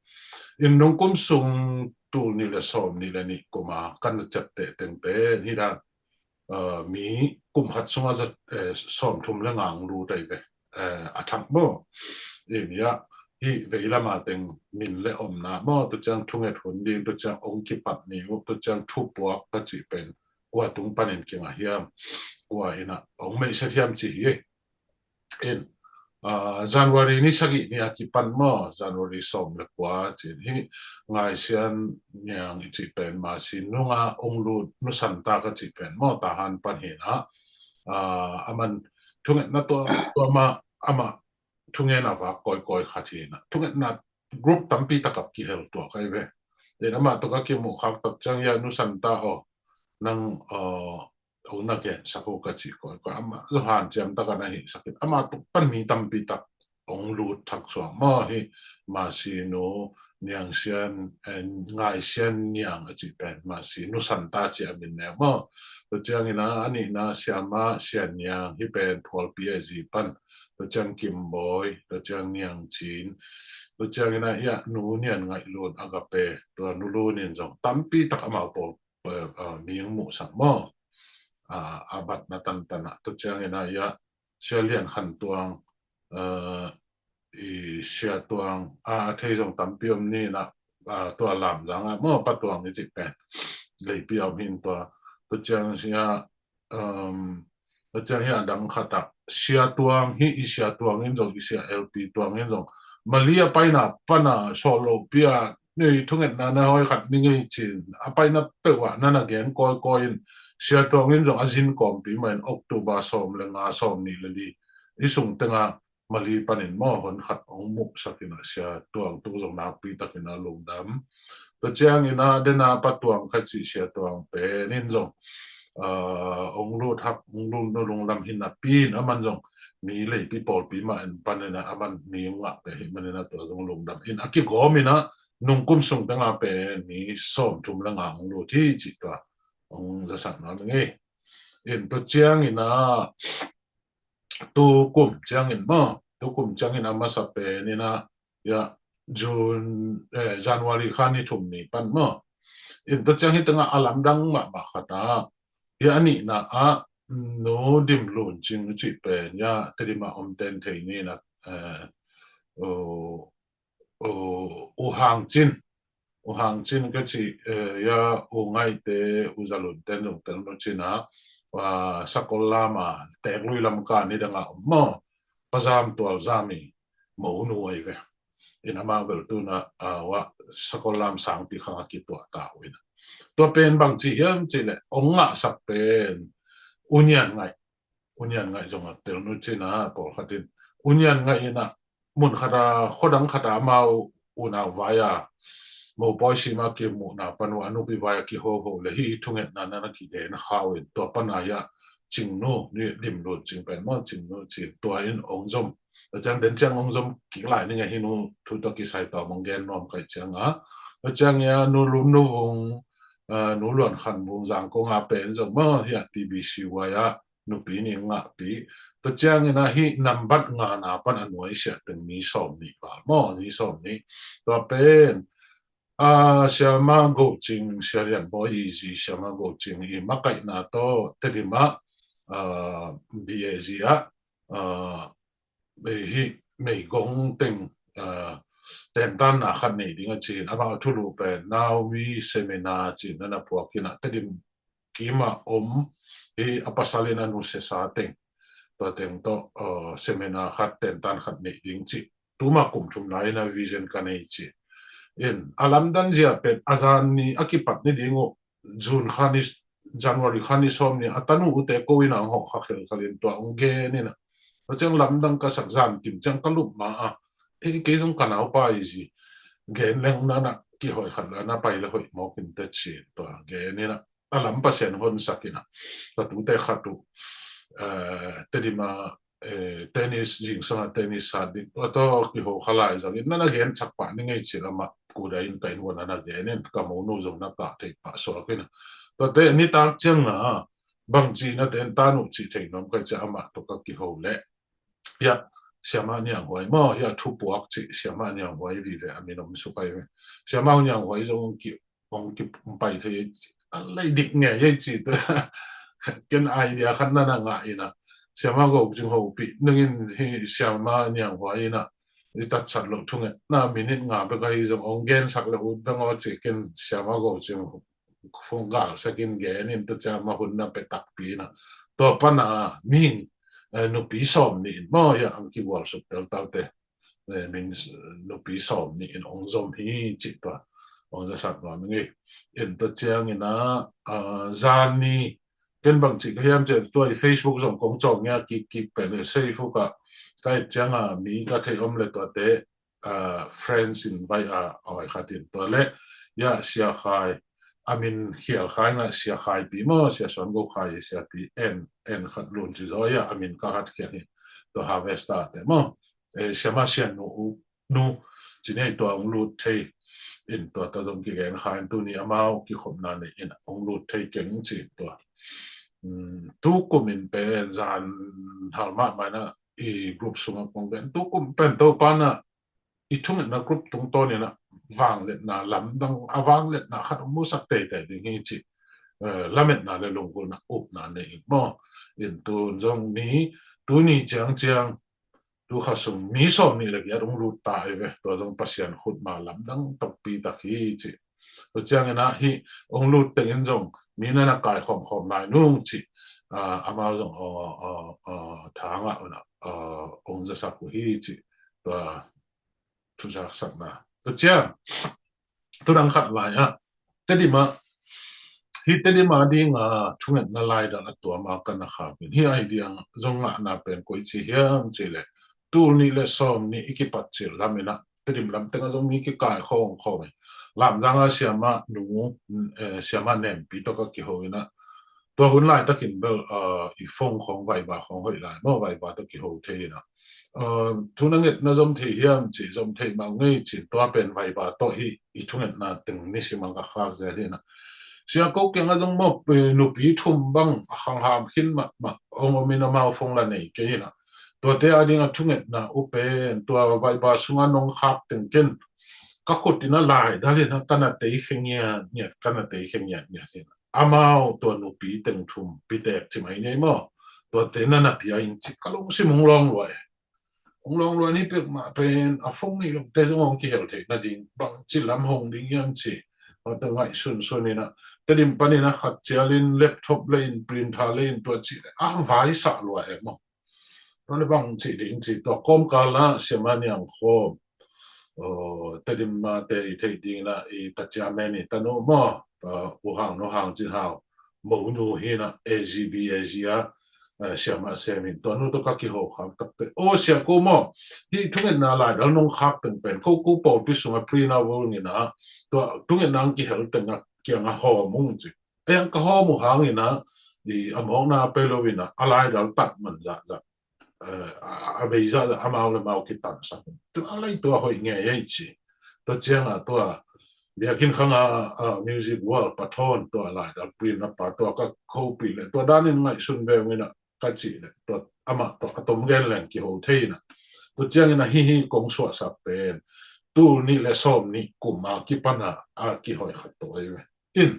in nong kum sung tu ni le som ni le ni kuma kan chat te teng pe hi da mi kum khat sunga za som thum le ngang lu dai be a thak mo in ya hi veila ma teng min le om na mo tu chang thunget hun ding tu chang ong ki pat ni tu chang thu puak ka chi pen kwa tung panin kinga hiam kwa ina ong me se hiam chi hi in January ni sagi ni akipan mo January som le kwa chin hi ngai sian nyang chi pen ma sin nunga ong lu nu san ta ka chi pen mo ta han pan hi na aman thunget na to ma ama thungen na va koi khati na thunget na group tampi takap ki hel to kai ve de ama to ka ki mu khak tak chang ya nu san ta o nang ông na ke sako ka chi ko ama zo han jam ta ka na hi sakit ama to pan mi tampi tak ong lu thak so ma hi ma si no niang sian en ngai sian niang a chi pen ma si nu san ta chi amin ne mo to chang ina ani na siama sian niang hi pen phol pi a ji pan to chang kim boy to chang niang chin to chang ina ya nu nian ngai lun agape to nu lu nin jong tampi tak ama pol miếng mũ sang mo abat na tan tana to chang ina ya lian khan tuang i sia tuang thei jong tampiom ni na to lam jang mo pa tuang ni chi pen lei piao hin to chang sia to chang ya dang khata sia tuang hi i sia tuang in jong i sia lp tuang in jong malia paina pana solo pia nei thunget na hoi khat ni ngei chin apaina pewa na na gen koin sia tuang in jong azin kom pi man october som le nga som ni le di isung tenga mali panin mo hon khat ong mu sakina sia tuang tu jong na pi takina lungdam to chiang ina dena pa tuang kha chi sia tuang pe nin jong ong lu thak ong lu no lungdam hin na pin aman jong mi le pi pol pi ma en panena aman mi nga pe manena to jong lungdam in aki gomina nung kum sung tanga pe ni som thum la nga lu thi chi ta ong za sak na nge in to chiang ina tu kum chiang in ma tu kum chiang in ama sa pe ni na ya June January khani thum ni pan ma in to chiang hi tanga alam dang ma khata ya ni na a no dim lun ching chi pe ya trima om ten thei ni na o o hang chin cái chị ya u ngay te u zalun ten no ten no china wa sakola ma te lui lam ka ni danga mo pazam tual zami mo nu ai ve in ama bel tu na wa sakolam sang pi khanga ki to ta win to pen bang chi hiam chi le ong nga sak pen unian ngai jong a tel no china por khatin unian ngai na mun khara khodang khata mau una vaya mo boy si ma ke mu na panu anu bi vaya ki ho ho le hi thunget na na ki de na khawin to panaya ching no ni dim lo ching pen mo ching no chi to in ong zom chang den chang ong zom ki lai ni nga hi nu thu to ki sai to mong gen nom kai chang a chang ya nu lum nu vong nu luan khan vong jang ko nga pen zom mo ya tbc waya nu pi ni nga pi to chang na hi nambat nga na pan anoi sia teng ni som ni ba mo ni som ni to pen siama go ching sialian bo easy siama go ching i makai na to terima biezia hi mei gong teng ten tan na khan nei dinga chin ama thulu pe now we seminar chin na puakina tedim kima hi apasalina nu se sa teng to teng to seminar khat ten tan khat nei ding chi tuma kum thum lai na vision ka nei chi in alam dan zia pet azan ni akipat ni dingo June khani January khani som ni atanu ute ko ina ho kha khel khalin to angge ni na chang lam dang ka sak zan kim chang kalup ma a ke jong kanau pa ji gen leng na na ki hoi khan na pai la hoi mo kin te chi to ge ni na alam pa sen hon sakina ta tu te khatu te di ma tennis jing sa tennis sa di to ki ho khala za ni na gen chak pa ni ngai chi ma ku da in kai wona na ge nen ka mo no zo na ka te pa so kina to te ni ta chang na bang chi na ten ta nu chi thei nom ka cha ma to ka ki ho le ya siama niang hoi mo ya thu puak chi siama niang hoi vi ve aminom su kai ve siama niang hoi zo ong ki pai the lai dik nge ye chi te ken idea khan na nga ina siama go jing ho pi nungin hi siama niang hoi na ni tat chat lo thung na minute nga be kai zo ong gen sak le u be ngo chi ken siama go jing phong gal sakin gen in ta cha ma hun na pe tak pi na to pa na ming no pi som ni mo ya ang ki wal suk tel tal te min no pi som ni in ong zom hi chi to ong za sat ma ngi in to chiang ina zan ni ken bang chi ka yam che to Facebook zong kong chong ya ki pe le Facebook ka kai chiang a mi ka the om le to te friends in vai oi khatin to le ya sia khai amin hial khai na sia khai pi mo sia son go khai sia pi en khat lun chi zo ya amin ka hat khian hi to harvest ta te mo sia ma sia nu chi nei to ang lu thei in to ta dom ki gen khai tu ni amao ki khom na ne in ong lu thei keng chi to tu kum in pe zan hal ma ma na i group sunga pong ben tu kum pen to pa na i thung na group tung to ni na vang let na lam dang awang let na khat mu sak te te ding hi chi lamet na le long ko na up na ne mo in tu jong ni tu ni chang chang tu kha sung mi som ni le ya rong lu ta e ve to jong pasian khut ma lam dang tok pi ta hi chi to chang na hi ong lu te in jong mi na na kai khom khom lai nung chi ama jong thang a na ong za sak hi chi to tu sak sak na to chang tu dang khat lai a te di ma hi te di ma ding thunget na lai da na to ma kan na kha bin hi idea zong na pen ko chi hiam chi le tu ni le som ni ikipat chi lamina te dim lam tenga zong mi ki kai khong khong lam dang a siama nu siama nem pi to ka ki ho ina ตัวหุ่นลายตะกินเบลอีฟงของไวบาของหอยลายเมื่อไวบาตะกี้โฮเทนะทุนังเงินน่าจมเทียมจีจมเทียมังเงยจีตัวเป็นไวบาตัวฮีอีทุนเงินน่าตึงนิสิมังกะข้าวเจริญนะเสียก็เก่งก็ต้องมอบนุปีทุ่มบังขังหามขึ้นมาองค์มินามาฟงละนี่เกี่ยนะตัวเดียดิ้งทุนเงินนะอุเปนตัวไวบาสุงานงขับตึงกินก็ขุดดินลายได้เลยนะกันนาเตยเขียเนี่ยกันนาเตยเขียเนี่ยสินะอามาตัวนุปีตึงทุ่มปีเตกใช่ไหมเนี่ยมั้งตัวเตนั่นน่ะพี่อินจิก็ลงสิมงลองไว้องลองรวยนี่เป็นมาเป็นอาฟงนี่ลงแต่ต้ององค์เกี่ยวเทนะดิ่งบางจิลำหงดิ่งยังจีเราต้องไงส่วนนี่นะแต่ดิ่งปานนี้นะขัดเจลินแล็ปท็อปเลนปรินทาเลนตัวจีไว้สักรวยมั้งตอนนี้บางจีดิ่งจีตัวคอมกาลนะเสียมันยังคอมแต่ดิ่งมาแต่ที่ดิ่งนะตัดจามนี่แต่โน้มอุหางโนหางจีหาวมูนูฮีนะAGB Asiaเสียมาเสียมินตัวนู้นตัวก็กี่หัวขังตักเตโอเสียกูมั่งที่ทุกเงินนาลายแล้วน้องขับเป็นเขากูปอดพิสุมาพรีนาวงนี่นะตัวทุกเงินนางกี่เหลตึงอ่ะเกี่ยงอ่ะหอมุงจิยังก็หอมุหางนี่นะดีอ่ะมองนาเปโลวินะอะไรแล้วตัดมันจะอาเบย์จะอามาเอาเลยมาเอาคิดตันสักตัวอะไรตัวหอยเงี้ยยังจีตัวเจียงอ่ะตัวเดี๋ยวกินข้างมิวสิกวอลปัทอนตัวอะไรแล้วปีนนะปัตัวก็เขาปีเลยตัวด้านนี้ไงสุนเบลนี่นะก็จีเลยตัวอามาตัวตัวมึงเล่นกี่โฮเทลนะตัวเจียงนี่นะฮิกงสวดสับเป็นตู้นี่และส้มนี่กลุ่มมากี่ปัญหากี่หอยขัดตัวอยู่อิน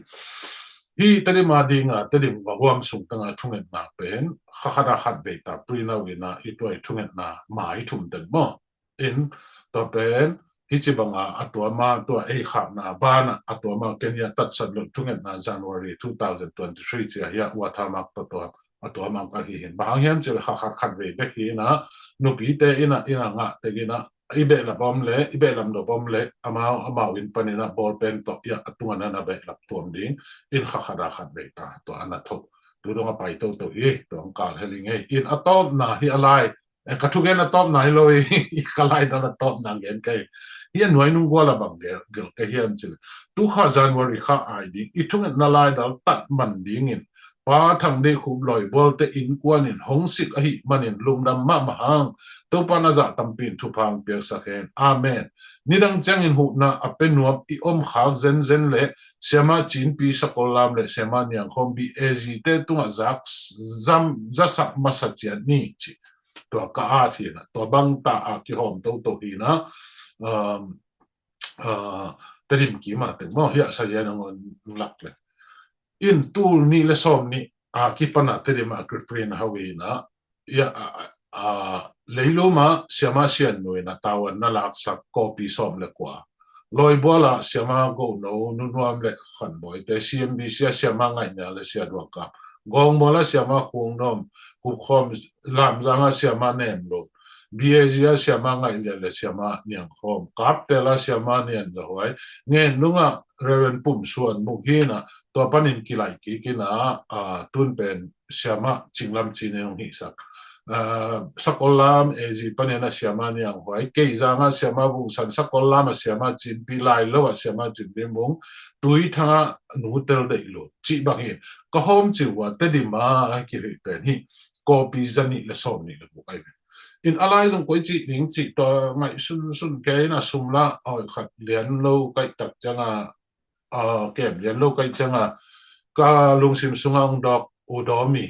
ฮีตอนนี้มาดิ่งตอนนี้ว่าความสูงตั้งทุ่งเงินนาเป็นข้าราขัดเบต้าปรีนาวินาอีตัวทุ่งเงินนาหมายทุ่มเดินมั้งอินตัวเป็นฮิจิบังตัวมาตัวขานาบ้านตัวมาเกณฑ์ตัดสันลุทุ่งเงินนา January 2023เจียวัฒนธรรมตัวมาก็เห็นบางอย่างจะข้าขัดเบต้าขี้นะนุปีเตอินะเตกินะอีเบลบอมเล่อีเบลำดบอมเล่อามาวินปนินะบอลเป็นตัวยาตัวนั้นนะเบลับตัวดิ้งอินข้าขัดเบต้าตัวอันนั้นทุกตัวดวงไปตัวตัวองค์การเฮลิงอินอัตอมนะฮิอะไรกระทุกเงินอัตอมนะฮิโลอีกอะไรนั่นอัตอมนั่งเงินกันเฮียหน่วยนุ่งกัวละบังเกลก็เฮียนจิลตุข้าจันวาริข้าไอดิ้งอีทุกเงินนั่นไล่ดอลตัดมันดิ้งอินป้าทางเด็กขุบลอยบอลเตอินกวนอินหงสิกอหิมันอินลุงดำมาหังตัวปานาจะตั้มปินทุพังเปียกสักเห็นอาเมนนี่ดังจังอินหุนะอเป็นนวบอีอมขาวเซนเล่เสียมาจีนปีสกอลามเล่เสียมาเนี่ยคอมบีเอจีเตตุงจักจะสักมาสัจจนี่จีตัวก้าทีนะตัวบังตาอากิหอมตัวทีนะแต่ดิมกี่มาถึงมั่งเฮียสัญญาณงหลักเลยอินตูนี่และส้มนี่คิดปัญหาที่มาเกิดเปลี่ยนฮาวีนะเลยรู้มาเสียมาเชียนหน่วยนะตาวันนั่นหลักสักกอปีส้มเลยกว่าลอยบัวละเสียมากูโน่นุ่นวามเลยขันบ่อยแต่CMBเสียมาไงเนี่ยเลยเสียดวงกับกองบัวละเสียมาคงนมกุบคอมลามจังเสียมาเนมลมBAGเสียมาไงเนี่ยเลยเสียมาเนี่ยคอมกับแต่ละเสียมาเนี่ยจะหวยเงี้ยลุงเรเวนปุ่มส่วนมุกีนะตัวปันินกิไลกินะตุนเป็นเสียมาจิงลำจีนงหิสักสักลามจีปันินเสียมาเนี่ยหวยเกยจางเสียมาบุงสันสักลามเสียมาจีนปีไลแล้วเสียมาจีนเดมงตุยทั้งหนูเตลได้ลุจีบังเห็นก็หอมจิว่าแต่ดิมาคิดเป็นฮิกอปีจันนี่ละสอมนี่ละบุกไออินอะไรตรงกุยจีหนิงจีตัวไม่สุนแกน่ะสุมละเอาขัดเลียนโลไกตักจังเก็บเลียนโลไกจังก็ลุงซิมซุงองดอกอุดอมี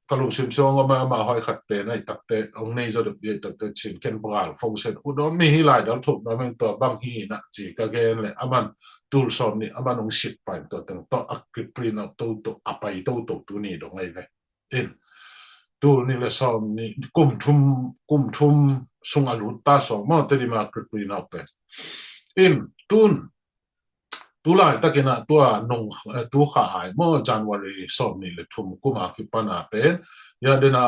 ก็ลุงซิมซุงก็มาหอยขัดเป็นไอตักเตะองนี้จะเดือดตักเตะชินเกนปราลฟงเซนอุดอมีที่หลายดอกถูกมาเป็นตัวบางฮีนะจีก็เกนเลยมันตูลสอมนี่มันองสิบไปตัวตั้งตัวอักปรินเอาตัวอไปตัวนี้ตรงไงเลยอินตัวนี่เลยสอมนี่กุมทุมสุงอลุตตาสอมมอเตอร์มาเกิดปีนเอาไปอินตัวลายตะกี้นะตัวนงตัวขายมอจันวารีสอมนี่เลยทุมกุมาคิปนาเป็นยาเดนา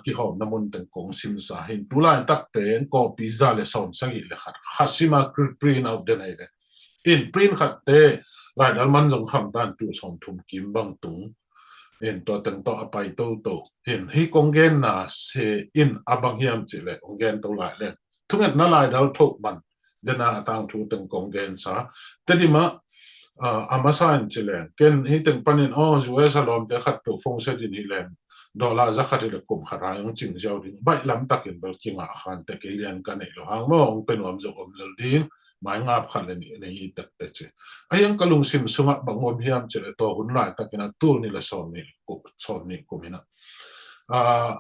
คิหอมน้ำมันตึงกงซิมสาหินตัวลายตักเป็นก็พิซซ่าเลยสอมสังอิเลยขัดขัดซิมาเกิดปีนเอาเดนไอเลยอินปีนขัดเตะลายนั้นมันจงคำด้านตัวสอมทุมกิมบังตุงเห็นตัวตั้งตัวไปตัวเห็นให้กงเกนน่ะเซอินอบางยามจิเลยกงเกนตัวหลายเลยทุกอย่างนั่นหลายเราถูกมันเดินหน้าทางถูกตั้งกงเกนซะแต่ดิมา amasan chilen ken hiteng panin juwe salom te khat to phong se din hilen dola za khat le kum khara yung ching jaw din bai lam takin bel kinga khan te ke lian kan e lo hang mo ong pen om zo om lel din mai ngap khan le ni nei tak te che ayang kalung sim sunga bangom hiam che to hun lai takina tu ni la som ni ko som ni kumina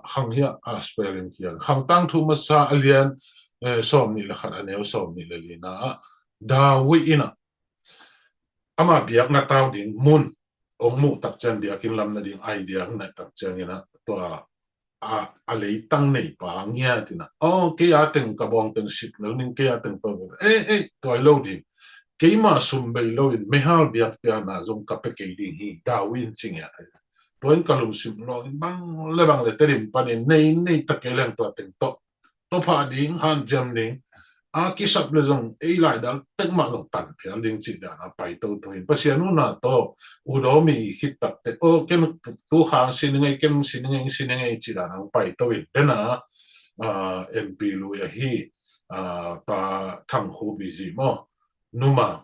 khang hia spelling hian khang tang thu masa alian som ni la khat aneu som ni le lina da wi ina ama biak na tau ding mun ong mu tak chan dia kin lam na ding idea na tak chan ina to a lei tang nei pa ngia tina ke ya teng ka bong teng signal ning ke ya teng to to lo ding ke ma sum bei lo in me hal biak pia na zong ka pe ke ding hi da win ching ya toin ka lum sim lo bang le terim panin nei tak ke leng to teng to pha ding han jam ding kisap le zong lai dal tek ma long tan pia ling chi da na pai to in pasianu na to udomi hit tak te ken tu khang sin ngai ken sin ngai chi da na pai to in dena mp lu ya hi pa thang khu bi ji mo numa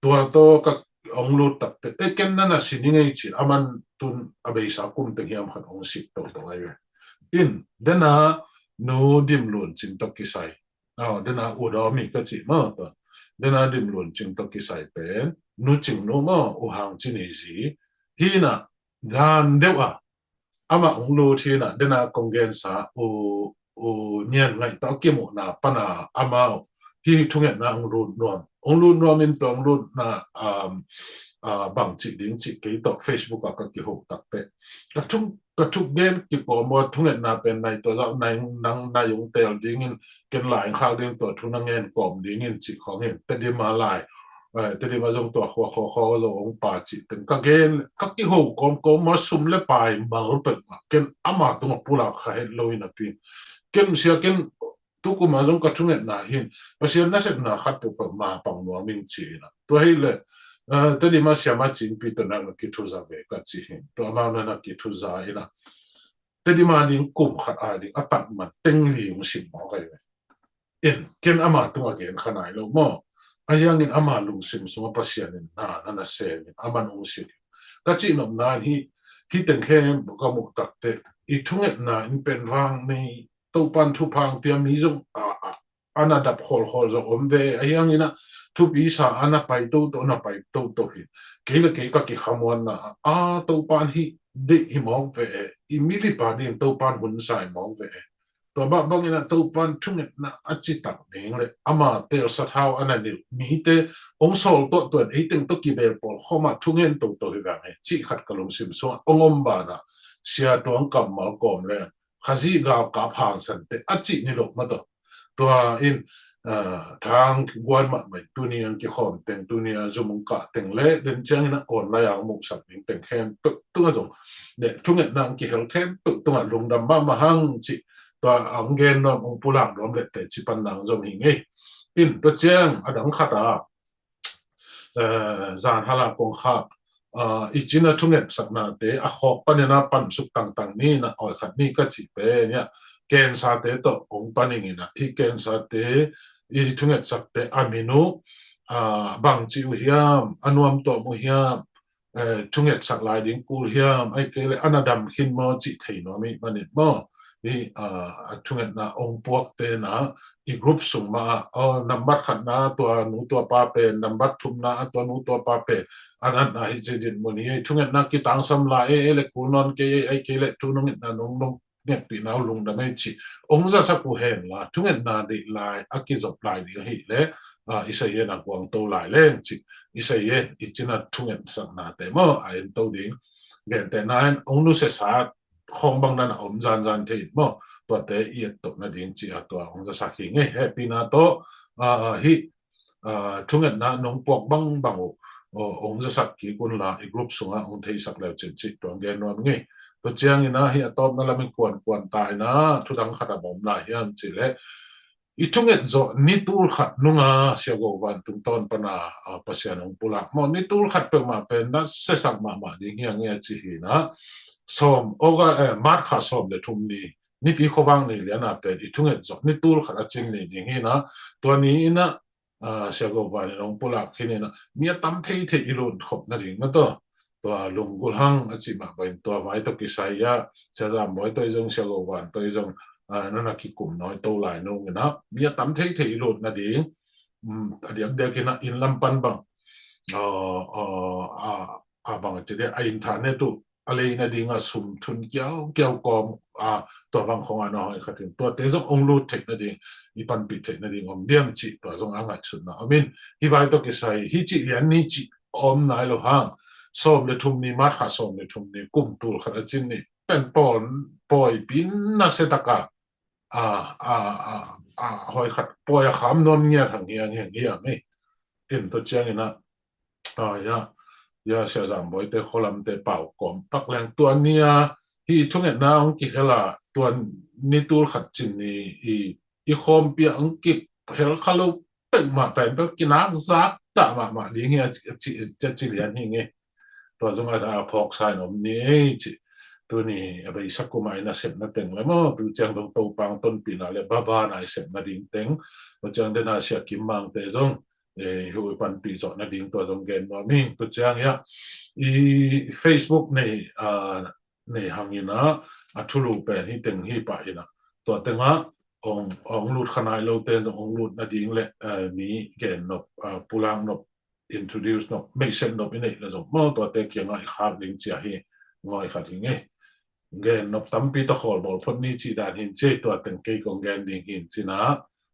to ka ong lu tak te ken na sin ngai chi aman tun abei sa kum te hiam khat ong sik to ai in dena no dim lun chin to ki sai dena udomi ka chi mo to dena dim lun ching to ki sai pen nu ching no mo u hang chi ni ji hi na dan dewa ama ong lu thi na dena kongen sa u nian ngai ta ki mo na pana ama hi thunget na ong lu nom in tong lu na bang chi ding chi ke to Facebook ka ki ho tak te ka thuk gen ki ko mo thunget na pen nai to la nai nang na yung tel ding in ken lai khao ding to thu nang en kom ding in chi khong en te di ma lai te di ma jong to kho lo ong pa chi ten ka gen ka ki ho kom ma sum le pai mal pe ma ken ama tu ma pula kha het lo in a pi ken sia ken tu ku ma jong ka thunget na hin pa sia na set na khat to ma pang no min chi na to hi le te di ma sia ma chin pi to na ki thu za ve ka chi hin to ma na ki thu za ina te di ma ding kum khat a ding atak ma teng li ng sim mo kai in ken ama tu ma gen khanai lo mo ayang in ama lung sim so pa sia nin na se ama nong sim ka chi nom na hi teng khem ka mu tak te I thunget na in pen wang nei to pan thu phang pia mi jong ana dap hol zo om ve ayang ina thu pi sa ana pai to na pai to hi ke le ke ka ki khamon na to pan hi de hi mong ve I mili pan in to pan hun sai mong ve to ba bang ina to pan thunget na achi tak neng le ama te sa thau ana ni mi te ong sol to e teng to ki bel pol khoma thungen to hi ga chi khat kalom sim so ongom ba na sia to ang kam mal kom le khazi ga ka phang san te achi ni lo ma to in thang gwan ma mai tunian ki khom teng tunia zumung ka teng le den chang na on la yang muk sak ning teng khem tu zong de thunget nang ki hel khem tu lung dam ba ma hang chi to ang gen no ong pulang rom le te chi pan nang zom hi nge in to chang adang khata zan hala kong kha ichina thunget sakna te a khok panena pan suk tang ni na oi khat ni ka chi pe nya ken sa te to ong paning ina hi ken sa te I thunget sak te aminu bang chi u hiam anuam to mu hiam thunget sak lai ding kul hiam ai ke le anadam khin mo chi thei no mi manit mo I thunget na ong puak te na I group sung ma number khat na to nu to pa pe number thum na to nu to pa pe anan na hi jedin mo ni thunget na ki tang sam la le kunon ke ai ke le tu nong na nong nget pi na lung da mai chi ong za sa ku hen la thunget na de lai aki zop lai di hi le isa ye na kwang to lai le chi isa ye ichina thunget sak na te mo ai to ding gen te na ong nu se sa khong bang na om jan the mo to te I to na ding chi a to ong za sa ki nge happy na to hi thunget na nong pok bang ong za sak ki kun la I group sunga ong thei sak le chen chi to gen no nge to chiang ina hi atom na lamin kwan tai na thudang khata bom na hiam chi le I thunget zo ni tur khat nunga sia go wan tung ton pana pasian ong pula mo ni tur khat pe ma pe na se sak ma ding hiang nge chi hi na som oga mat kha som le thum ni pi khowang ni le na pe I thunget zo ni tur khat a ching ni ding hi na to ni ina เสียก็ว่าน้องปุลักขึ้นเนี่ยนะมีตั้มเที่ยวอีลุนขบนั่นเองนะตัวลุงกุลหังอาจิมาเป็นตัวไม้ตัวกิสายะเสียจำไว้ตัวจงเสียก็ว่าตัวจงนั่นนักกิกุมน้อยตัวหลายนู่นนะมีตั้มเที่ยวอีลุนนั่นเองเดี๋ยวกินอินลำปันบังบางจะได้อินเทอร์เน็ตตัวอะไรนั่นเองสุ่มทุนเกี่ยวกอมตัวบางของน้อยขัดถึงตัวเตจงองรูดเทคนั่นเองอีปันปิดเทคนั่นเองเดียมจีตัวจงอ่างไงสุดนะอามินฮิวายตัวกิสายฮิจิเลียนนี่จีนายโลหังส้มเลยทุ่มนี่มัดขาส้มเลยทุ่มนี่กุ้มตูขนาดจินนี่เป็นปอยปินน่าเสตกะหอยขัดปอยขามนนเงียทางเงียไม่เห็นตัวเจ้านี่นะอย่าเสียจำไว้แต่คนลำแต่เป่ากลมปักแรงตัวเนี้ยที่ทุกอย่างน่าอังกฤษละตัวนี้ตัวขัดจินนี่อีคอมเปียอังกฤษเฮลคาลูเป็นมาเป็นกินนักซักแต่มาดีเงี้ยจะจิเลียนนี่ไงตัวจงอาพอกใส่หนมนี่ตัวนี้ไปสักกุมายน่าเสพน่าเต็งแล้วมั้งดูจังตรงตัวปังต้นปีน่าเลยบ้าน่าเสพน่าดิ่งเต็งตัวจังเดินอาเซียกิมมังเตจงหัวปันปีจอดน่าดิ่งตัวตรงเกณฑ์ว่ามิ่งตัวจังเนี่ยFacebook ในหางยินะทุลุเป็นที่เต็งที่ไปนะตัวเต็งอ่ะองรูดขนาดเราเต็งองรูดน่าดิ่งเลยมีเกณฑ์นบปุลังนบ introduce นบไม่เซ็นนบนี่แล้วสมมติตัวเต็งยังไงขาดลิงเจียให้ง่อยขัดยังไงเงินนบตั้มปีตะขอลบอกพอนี้จีดานหินเจตัวเต็งเกยกงเงินดิ่งหินจีนะ